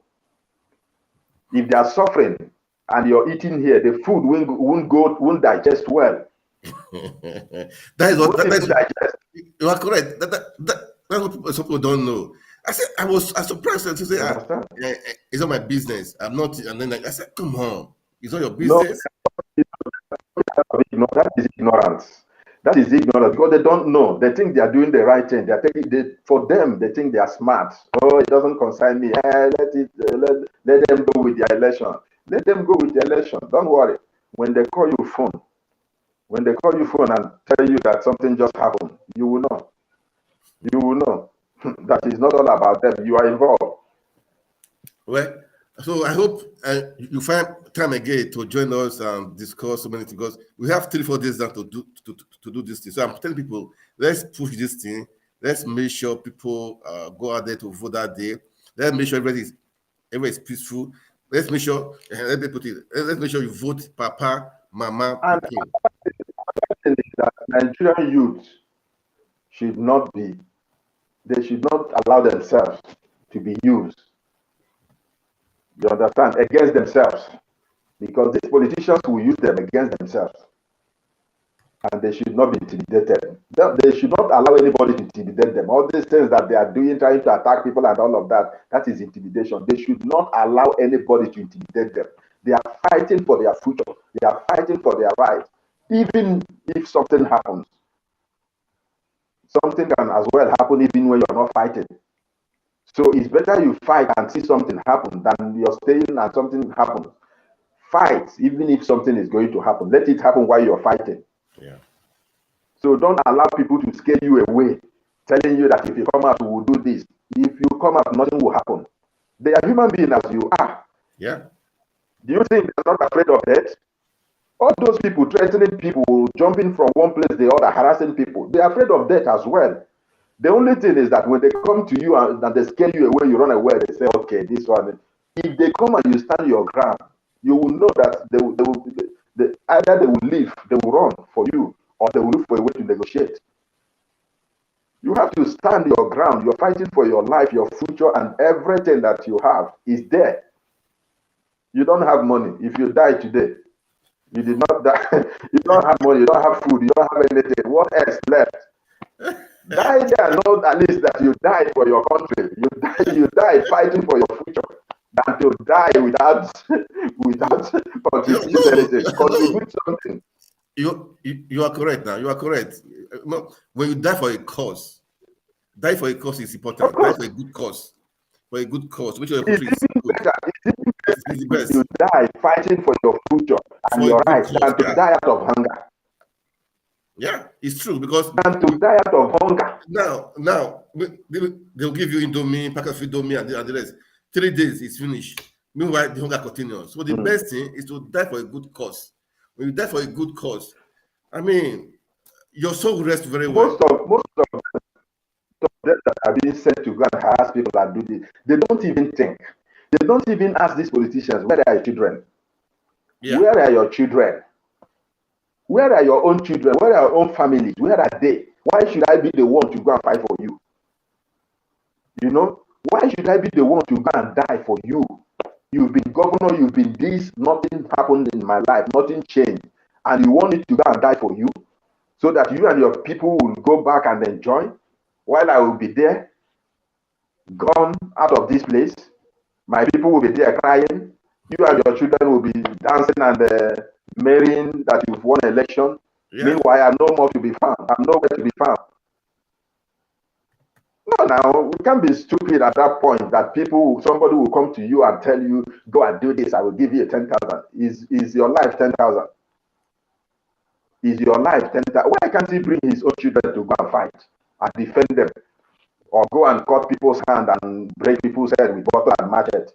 If they are suffering and you're eating here, the food won't digest well. That is what you are correct. That's what some people don't know. I said I was surprised to say it's not my business. I'm not, and then I said, come on, it's not your business. No, that is ignorance. That is ignorance because they don't know. They think they are doing the right thing. For them, they think they are smart. Oh, it doesn't concern me. Let them go with their election. Let them go with the election. Don't worry. When they call you phone and tell you that something just happened, you will know. You will know. That is not all about them. You are involved. Well, so I hope you find time again to join us and discuss so many things, because we have 3-4 days now to do this thing. So I'm telling people, let's push this thing. Let's make sure people go out there to vote that day. Let's make sure everybody is peaceful. Let's make sure let's make sure you vote Papa, Mama, and that Nigerian youth should not allow themselves to be used. You understand? Against themselves. Because these politicians will use them against themselves. And they should not be intimidated. They should not allow anybody to intimidate them. All these things that they are doing, trying to attack people and all of that, that is intimidation. They should not allow anybody to intimidate them. They are fighting for their future. They are fighting for their rights. Even if something happens, something can as well happen even when you're not fighting. So it's better you fight and see something happen than you're staying and something happens. Fight, even if something is going to happen. Let it happen while you're fighting. Yeah. So don't allow people to scare you away, telling you that if you come out, we will do this. If you come out, nothing will happen. They are human beings as you are. Yeah. Do you think they're not afraid of death? All those people threatening people, jumping from one place to the other, harassing people, they're afraid of death as well. The only thing is that when they come to you and they scare you away, you run away, they say, okay, this one. If they come and you stand your ground, you will know that either they will leave, they will run for you, or they will look for a way to negotiate. You have to stand your ground. You're fighting for your life, your future, and everything that you have is there. You don't have money. If you die today, you did not die. You don't have money. You don't have food. You don't have anything. What else left? Die there, know at least that you died for your country. You died fighting for your future, than to die without contributing anything. Contribute something. You are correct now. You are correct. When you die for a cause is important. Die for a good cause. For a good cause, which your country is good. It's the best. You die fighting for your future and for your rights than to die out of hunger. Yeah, it's true because than to die out of hunger. Now they'll give you Indomie, pack of Indomie, and the rest. 3 days is finished. Meanwhile, the hunger continues. So the best thing is to die for a good cause. When you die for a good cause, I mean, your soul will rest very well. Most of them that are being sent to go and harass people that do this, they don't even think. They don't even ask these politicians, where are your children? Yeah. Where are your children? Where are your own children? Where are your own families? Where are they? Why should I be the one to go and fight for you? You know, why should I be the one to go and die for you? You've been governor, you've been this, nothing happened in my life, nothing changed. And you want me to go and die for you? So that you and your people will go back and enjoy while I will be there, gone out of this place. My people will be there crying. You and your children will be dancing and marrying that you've won an election. Yeah. Meanwhile, I'm no more to be found. I'm nowhere to be found. No, now we can't be stupid at that point that somebody will come to you and tell you, go and do this, I will give you 10,000. Is your life 10,000? Is your life 10,000? Why can't he bring his own children to go and fight and defend them? Or go and cut people's hand and break people's head with bottle and machete?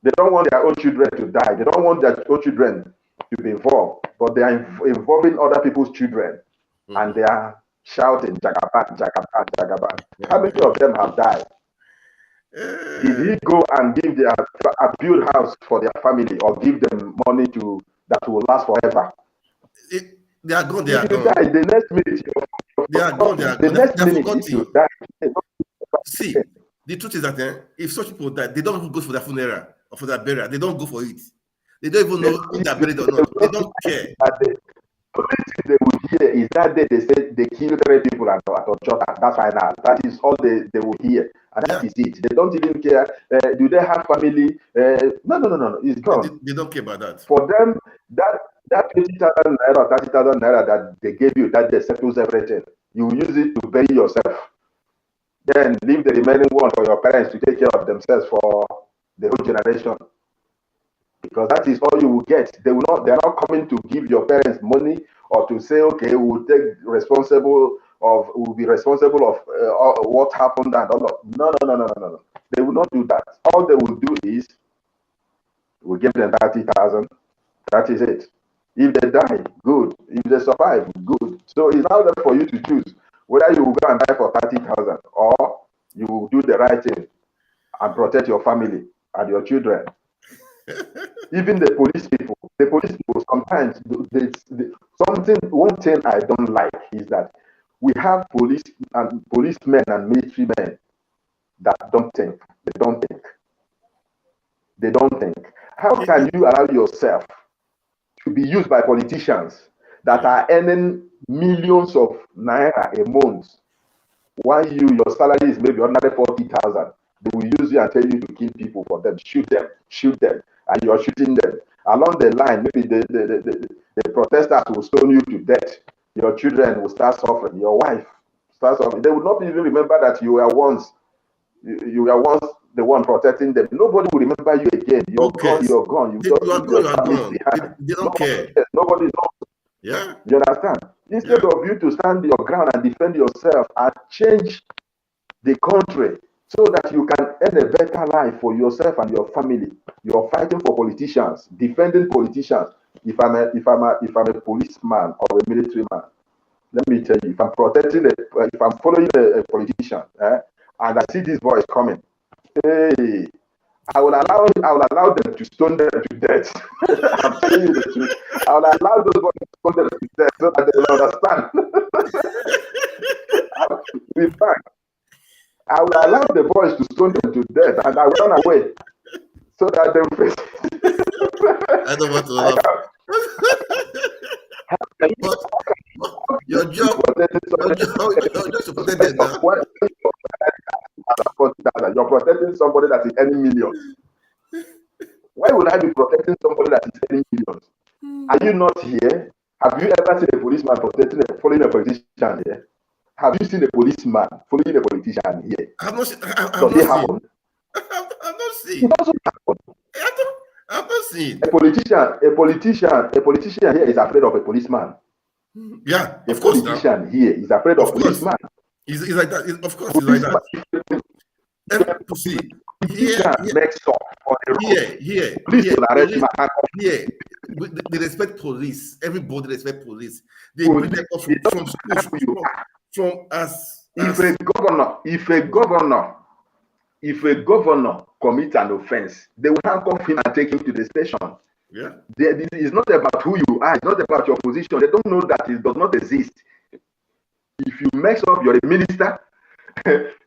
They don't want their own children to die. They don't want their own children to be involved. But they are involving other people's children. And they are shouting, Jagaban, Jagaban, Jagaban. How many of them have died? Did he go and give a build house for their family or give them money that will last forever? They are gone. They are gone. Die, the next minute, they are gone. They are the gone. next minute, you die. See, the truth is that if such people die, they don't even go for their funeral or for their burial. They don't go for it. They don't even know if they're buried or not. They don't care. The only thing they will hear is that they said they killed 3 people at Ochota. That's final. That is all they will hear. And that is it. They don't even care. Do they have family? No. It's gone. They don't care about that. For them, that 20,000 naira, 30,000 naira that they gave you, that they settles everything. You use it to bury yourself. Then leave the remaining one for your parents to take care of themselves for the whole generation. Because that is all you will get. They're not coming to give your parents money or to say, okay, we'll be responsible of what happened and all that. No. They will not do that. All they will do is we'll give them 30,000. That is it. If they die, good. If they survive, good. So it's now there for you to choose whether you will go and die for 30,000 or you will do the right thing and protect your family and your children. Even the police people sometimes one thing I don't like is that we have policemen and military men that don't think. They don't think. How can you allow yourself to be used by politicians that are earning millions of naira a month while your salary is maybe under 40,000? They will use you and tell you to kill people for them, shoot them, and you're shooting them. Along the line, maybe the protesters will stone you to death. Your children will start suffering. Your wife starts suffering. They will not even remember that you were once the one protecting them. Nobody will remember you again. You're gone. They don't care. Nobody knows. Yeah. You understand? Instead of you to stand your ground and defend yourself and change the country so that you can earn a better life for yourself and your family, you're fighting for politicians, defending politicians. If I'm a policeman or a military man, let me tell you, if I'm following a politician, and I see this boy is coming, hey, I will allow them to stone them to death. I'm telling you the truth. I will allow those boys to stone them to death so that they will understand. In fact, I will allow the boys to stone them to death, and I will run away so that they will face. I don't want to laugh. But your job is to protect them now. You're protecting somebody that is earning millions. Why would I be protecting somebody that is earning millions? Are you not here? Have you ever seen a policeman following a politician here? Have you seen a policeman following a politician here? I've not seen. Does it happen? I've not seen. It doesn't happen. I've not seen. A politician here is afraid of a policeman. Yeah, a politician here is afraid of policeman. He's like that. Of course, he's like that. And see, here makes up on the road. Here, they respect police. Everybody respect police. They bring them up from school. If a governor commits an offense, they will handcuff him and take him to the station. Yeah. It's not about who you are. It's not about your position. They don't know that it does not exist. If you mess up, you're a minister.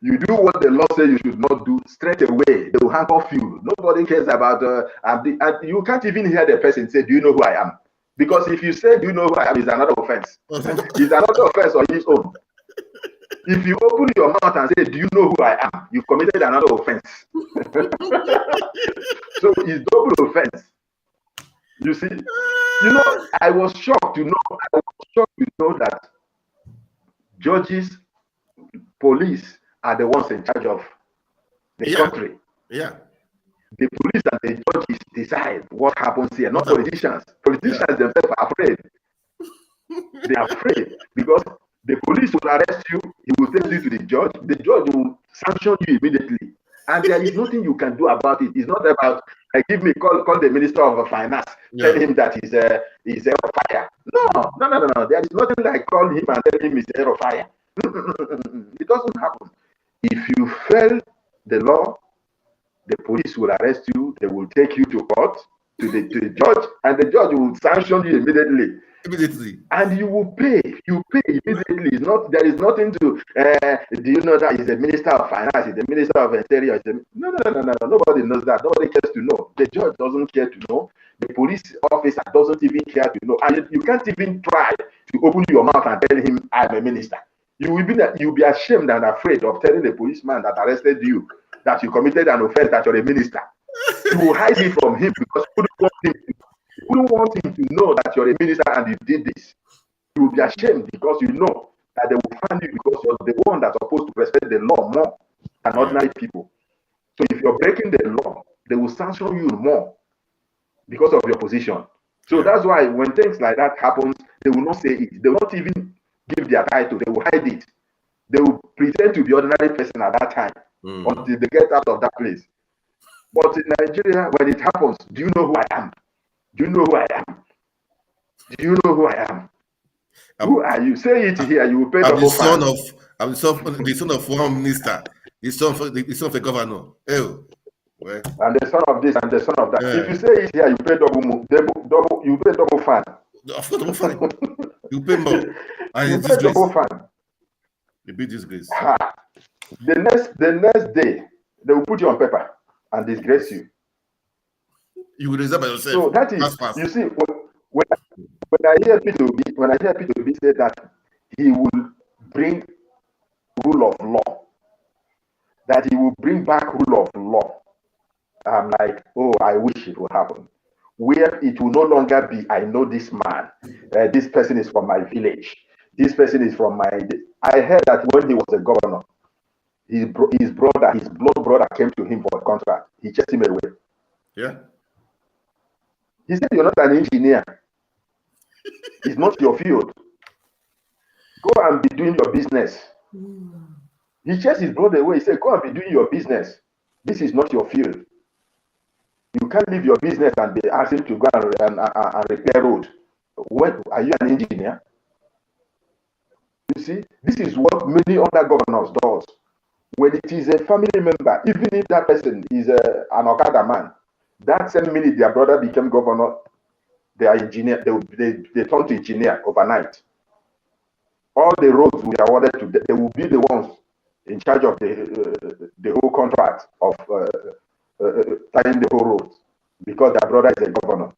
You do what the law says you should not do. Straight away, they will handcuff you. Nobody cares about. And you can't even hear the person say, "Do you know who I am?" Because if you say, "Do you know who I am?" it's another offense. It's another offense on its own. If you open your mouth and say, "Do you know who I am?" you've committed another offense. So it's double offense. You see, I was shocked to know that judges, police are the ones in charge of the country. Yeah. The police and the judges decide what happens here, not politicians. Politicians themselves are afraid. They are afraid because the police will arrest you, he will take you to the judge will sanction you immediately. And there is nothing you can do about it. It's not about call the Minister of Finance, tell him that he's a fire. No. There is nothing like call him and tell him he's a fire. It doesn't happen. If you fail the law, the police will arrest you, they will take you to court, to the judge, and the judge will sanction you immediately. And you will pay. You pay immediately. There is nothing to do you know that he's a minister of finance, he's the minister of interior? No. Nobody knows that. Nobody cares to know. The judge doesn't care to know. The police officer doesn't even care to know. And you can't even try to open your mouth and tell him, "I'm a minister." You'll be ashamed and afraid of telling the policeman that arrested you that you committed an offense, that you're a minister. You will hide it from him because you wouldn't want him to know that you're a minister and you did this. You will be ashamed because you know that they will find you because you're the one that's supposed to respect the law more than ordinary people. So if you're breaking the law, they will sanction you more because of your position. So that's why when things like that happen, they will not say it. They will not even give their title. They will hide it. They will pretend to be ordinary person at that time until they get out of that place. But in Nigeria, when it happens, do you know who I am? Do you know who I am? Do you know who I am? Who are you? Say it here. You will pay double fine. I'm the son of one minister. The son of a governor. Oh, well. And the son of this and the son of that. If you say it here, you pay double. You pay double fine. Of course, double fine. You pay more. And you pay double fine. A big disgrace. The next day, they will put you on paper and disgrace you. You will resign by yourself. So that is, you see, when I hear P2B say that he will bring rule of law, that he will bring back rule of law, I'm like, oh, I wish it would happen. Where it will no longer be, I know this man, this person is from my village, this person is from my. I heard that when he was a governor, his blood brother came to him for a contract. He chased him away. Yeah. He said, "You're not an engineer. It's not your field. Go and be doing your business." He chased his brother away. He said, "Go and be doing your business. This is not your field. You can't leave your business and be asking to go and repair road. What, are you an engineer?" You see, this is what many other governors does. When it is a family member, even if that person is an Okada man, that same minute their brother became governor, they are engineer. They turn to engineer overnight. all the roads will be awarded to them. They will be the ones in charge of the whole contract of tying the whole roads because their brother is a governor.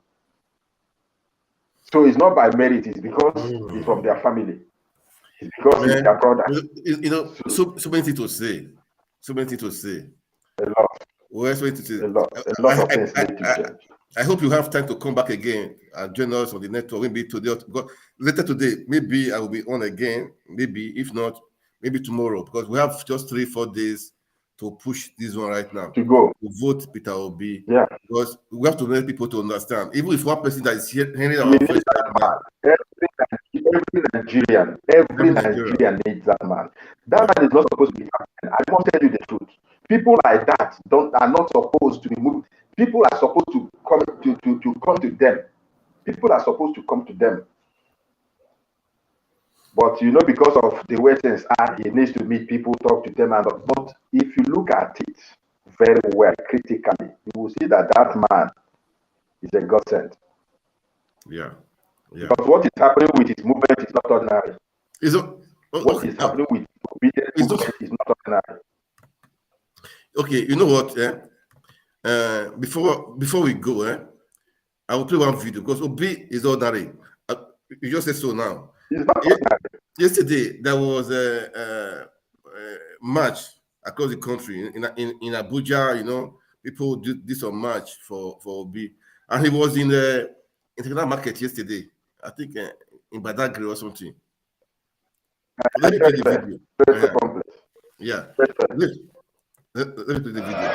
So it's not by merit, it's because it's from their family. It's because it's their brother. So many things to say. So many things to say. A lot. Well, so many things to say. A lot of things need to change. I hope you have time to come back again and join us on the network. Maybe today, later today, maybe I will be on again. Maybe, if not, maybe tomorrow, because we have just 3-4 days to push this one right now. To go. To vote Peter Obi. Yeah. Because we have to let people to understand. Even if one person that is hearing our voice, every Nigerian needs that man. That man is not supposed to be happening. I won't tell you the truth. People like that are not supposed to be moved. People are supposed to come to them. People are supposed to come to them. But because of the way things are, he needs to meet people, talk to them. But if you look at it very well, critically, you will see that man is a godsend. Yeah. Because what is happening with his movement is not ordinary. What is happening with obedience movement is not ordinary. Okay, you know what? Before we go, I will play one video because Obi is ordinary. You just said so now. Yesterday there was a march across the country in Abuja. People did some march for Obi, and he was in the international market yesterday. I think in Badagry or something. Let me play the video. Yeah. Let me play the video.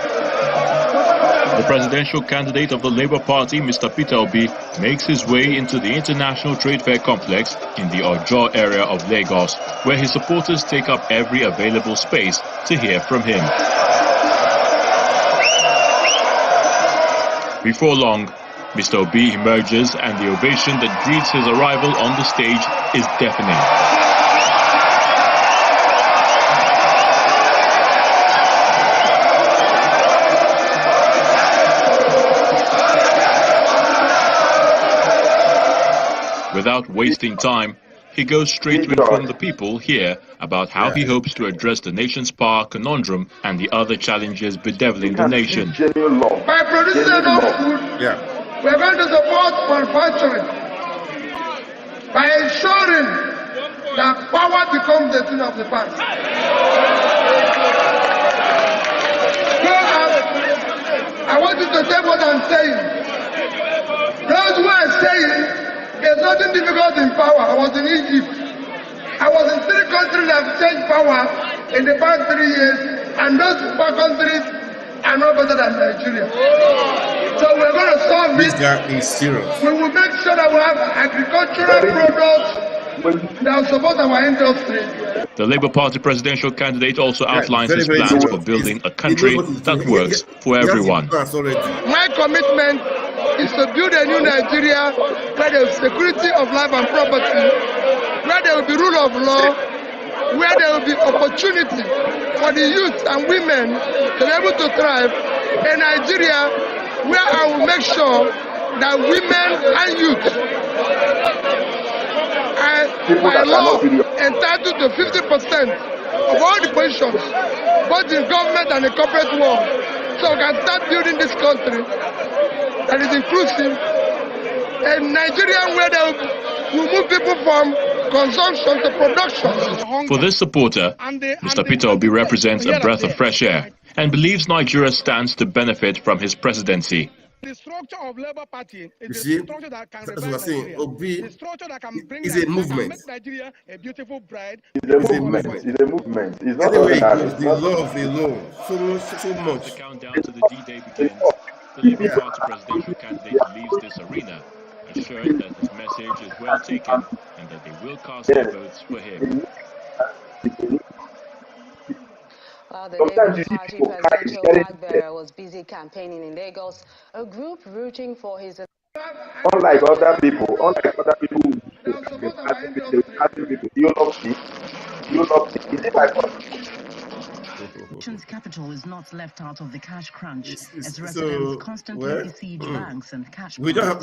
The presidential candidate of the Labour Party, Mr. Peter Obi, makes his way into the International Trade Fair complex in the Ojo area of Lagos, where his supporters take up every available space to hear from him. Before long, Mr. Obi emerges and the ovation that greets his arrival on the stage is deafening. Without wasting time, he goes straight to inform the people here about how he hopes to address the nation's power conundrum and the other challenges bedeviling the nation. By producing enough food, we are going to support manufacturing by ensuring that power becomes the thing of the past. I want you to say what I'm saying. Those who are saying there's nothing difficult in power. I was in Egypt. I was in 3 countries that have changed power in the past 3 years, and those 4 countries are not better than Nigeria. So we're going to solve this. This guy is serious. We will make sure that we have agricultural products that will support our industry. The Labour Party presidential candidate also outlines his plans for building a country that works for everyone. My commitment is to build a new Nigeria where there is security of life and property, where there will be rule of law, where there will be opportunity for the youth and women to be able to thrive, a Nigeria where I will make sure that women and youth are by law entitled to 50% of all the positions, both in government and the corporate world, so we can start building this country that is inclusive, a Nigeria where they will move people from consumption to production. For this supporter, Mr. Peter Obi represents a breath of fresh air and believes Nigeria stands to benefit from his presidency. The structure of Labour Party is the structure that can that's what I'm saying. Obi the structure that can bring is a movement. make Nigeria a beautiful bride. It's a movement. It's a movement. It's not anyway, ordinary. the love alone, so much. The countdown to the D-Day begins. The Labour Party presidential candidate leaves this arena, assured that his message is well taken and that they will cast their votes for him. While the Labour Party presidential flag bearer was busy campaigning in Lagos, a group rooting for his... Unlike other people, you not see, is it like us? Nation's capital is not left out of the cash crunch as residents constantly besiege banks and cash. We have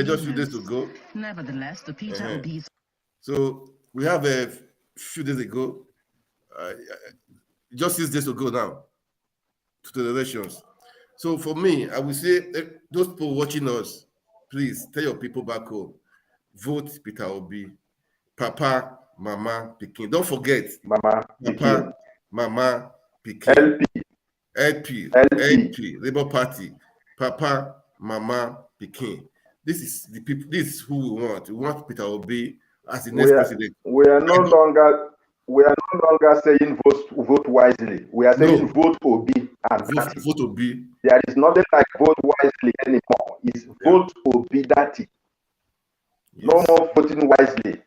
just few days to go. Nevertheless, the Peter Obi's. So we have few days ago, just 6 days ago now, to the elections. So for me, I would say those people watching us, please tell your people back home, vote Peter Obi, Papa, Mama, Pikin. Don't forget, Mama, Papa, Mama, Pikin. LP, Labour Party, Papa, Mama, Pikin. This is the people. This is who we want. We want Peter Obi as the next president. We are no longer saying vote wisely. We are saying vote Obi and vote Obi. There is nothing like vote wisely anymore. It's vote Obi Dati. Yes. No more voting wisely.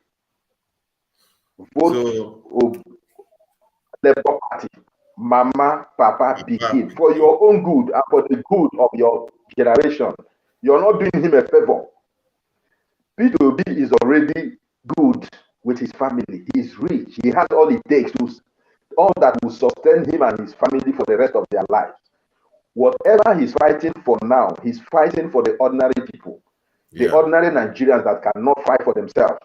Vote Obi, Labour Party, Mama, Papa, Pikin, for your own good and for the good of your generation. You're not doing him a favor. Peter Obi is already good with his family. He's rich. He has all it takes to, all that will sustain him and his family for the rest of their lives. Whatever he's fighting for now, he's fighting for the ordinary people, the ordinary Nigerians that cannot fight for themselves.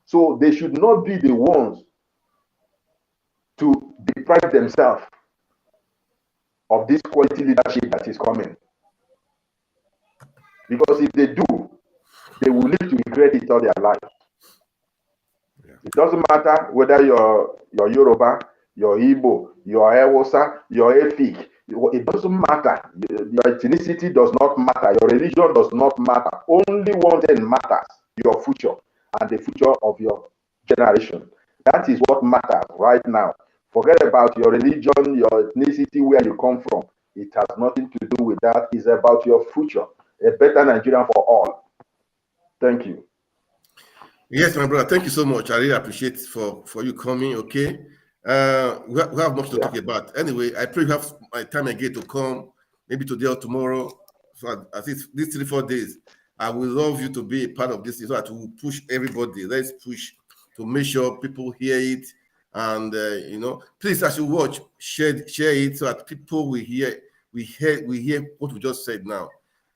So they should not be the ones to deprive themselves of this quality leadership that is coming. Because if they do, they will live to regret it all their lives. It doesn't matter whether you're Yoruba, you're Igbo, you're Hausa, you're Efik. It doesn't matter. Your ethnicity does not matter. Your religion does not matter. Only one thing matters: your future and the future of your generation. That is what matters right now. Forget about your religion, your ethnicity, where you come from. It has nothing to do with that. It's about your future. A better Nigeria for all. Thank you. Yes, my brother. Thank you so much. I really appreciate for you coming. Okay. We have much to talk about. Anyway, I pray you have my time again to come, maybe today or tomorrow. So at least these 3-4 days, I would love you to be a part of this so that we will push everybody. Let's push to make sure people hear it. And please, as you watch, share it so that people will hear. We hear what we just said now.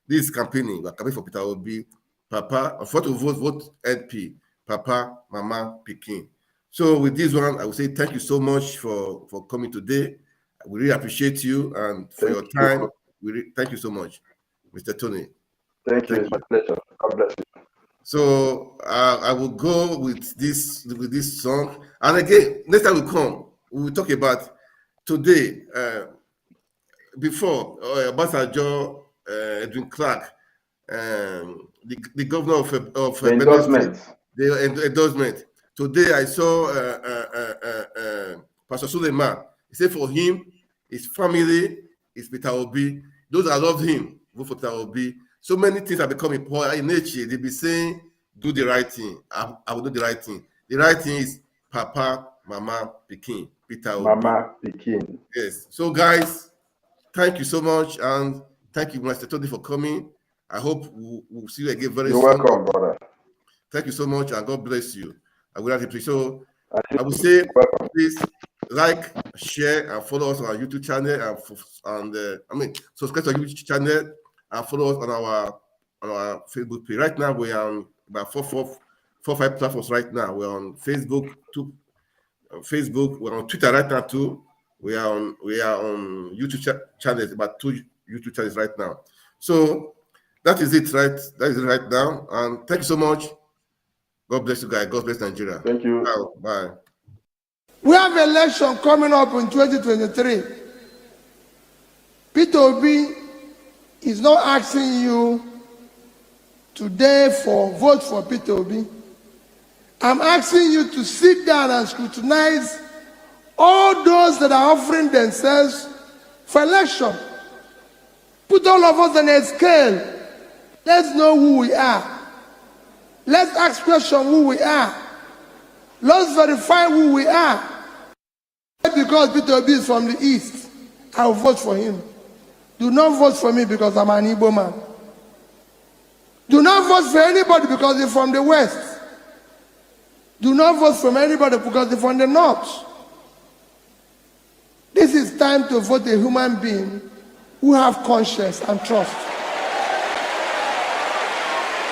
This is campaigning. We're campaigning for Peter Obi, Papa. And for to vote LP, Papa, Mama, Pikin. So with this one, I will say thank you so much for coming today. We really appreciate you and for your time. Thank you so much, Mr. Tony. Thank you. It's my pleasure. God bless you. So I will go with this song. And again, next time we come, we will talk about today. Before Ambassador Edwin Clark, the governor of the endorsement. The endorsement. Today I saw Pastor Suleiman. He said for him, his family is Peter Obi. Those that love him, vote for Peter Obi. So many things are becoming poor in nature. They be saying, do the right thing. I will do the right thing. The right thing is Papa, Mama, Pikin, Peter Obi. Mama, Pikin. Yes. So guys, thank you so much. And thank you, Mr. Tony, for coming. I hope we'll see you again very soon. You're welcome, brother. Thank you so much, and God bless you. I would like to so I would say please like, share, and follow us on our YouTube channel, and subscribe to our YouTube channel and follow us on our Facebook page. Right now we are on about 4-5 platforms. Right now we're on Facebook, we're on Twitter right now too. We are on YouTube channels, about 2 YouTube channels right now. So that is it right now. And thank you so much. God bless you guys. God bless Nigeria. Thank you. Bye. We have an election coming up in 2023. Peter Obi is not asking you today for vote for Peter Obi. I'm asking you to sit down and scrutinize all those that are offering themselves for election. Put all of us on a scale. Let's know who we are. Let's ask questions who we are. Let's verify who we are. Because Peter Obi is from the East, I will vote for him. Do not vote for me because I'm an Igbo man. Do not vote for anybody because they're from the West. Do not vote for anybody because they're from the North. This is time to vote a human being who have conscience and trust.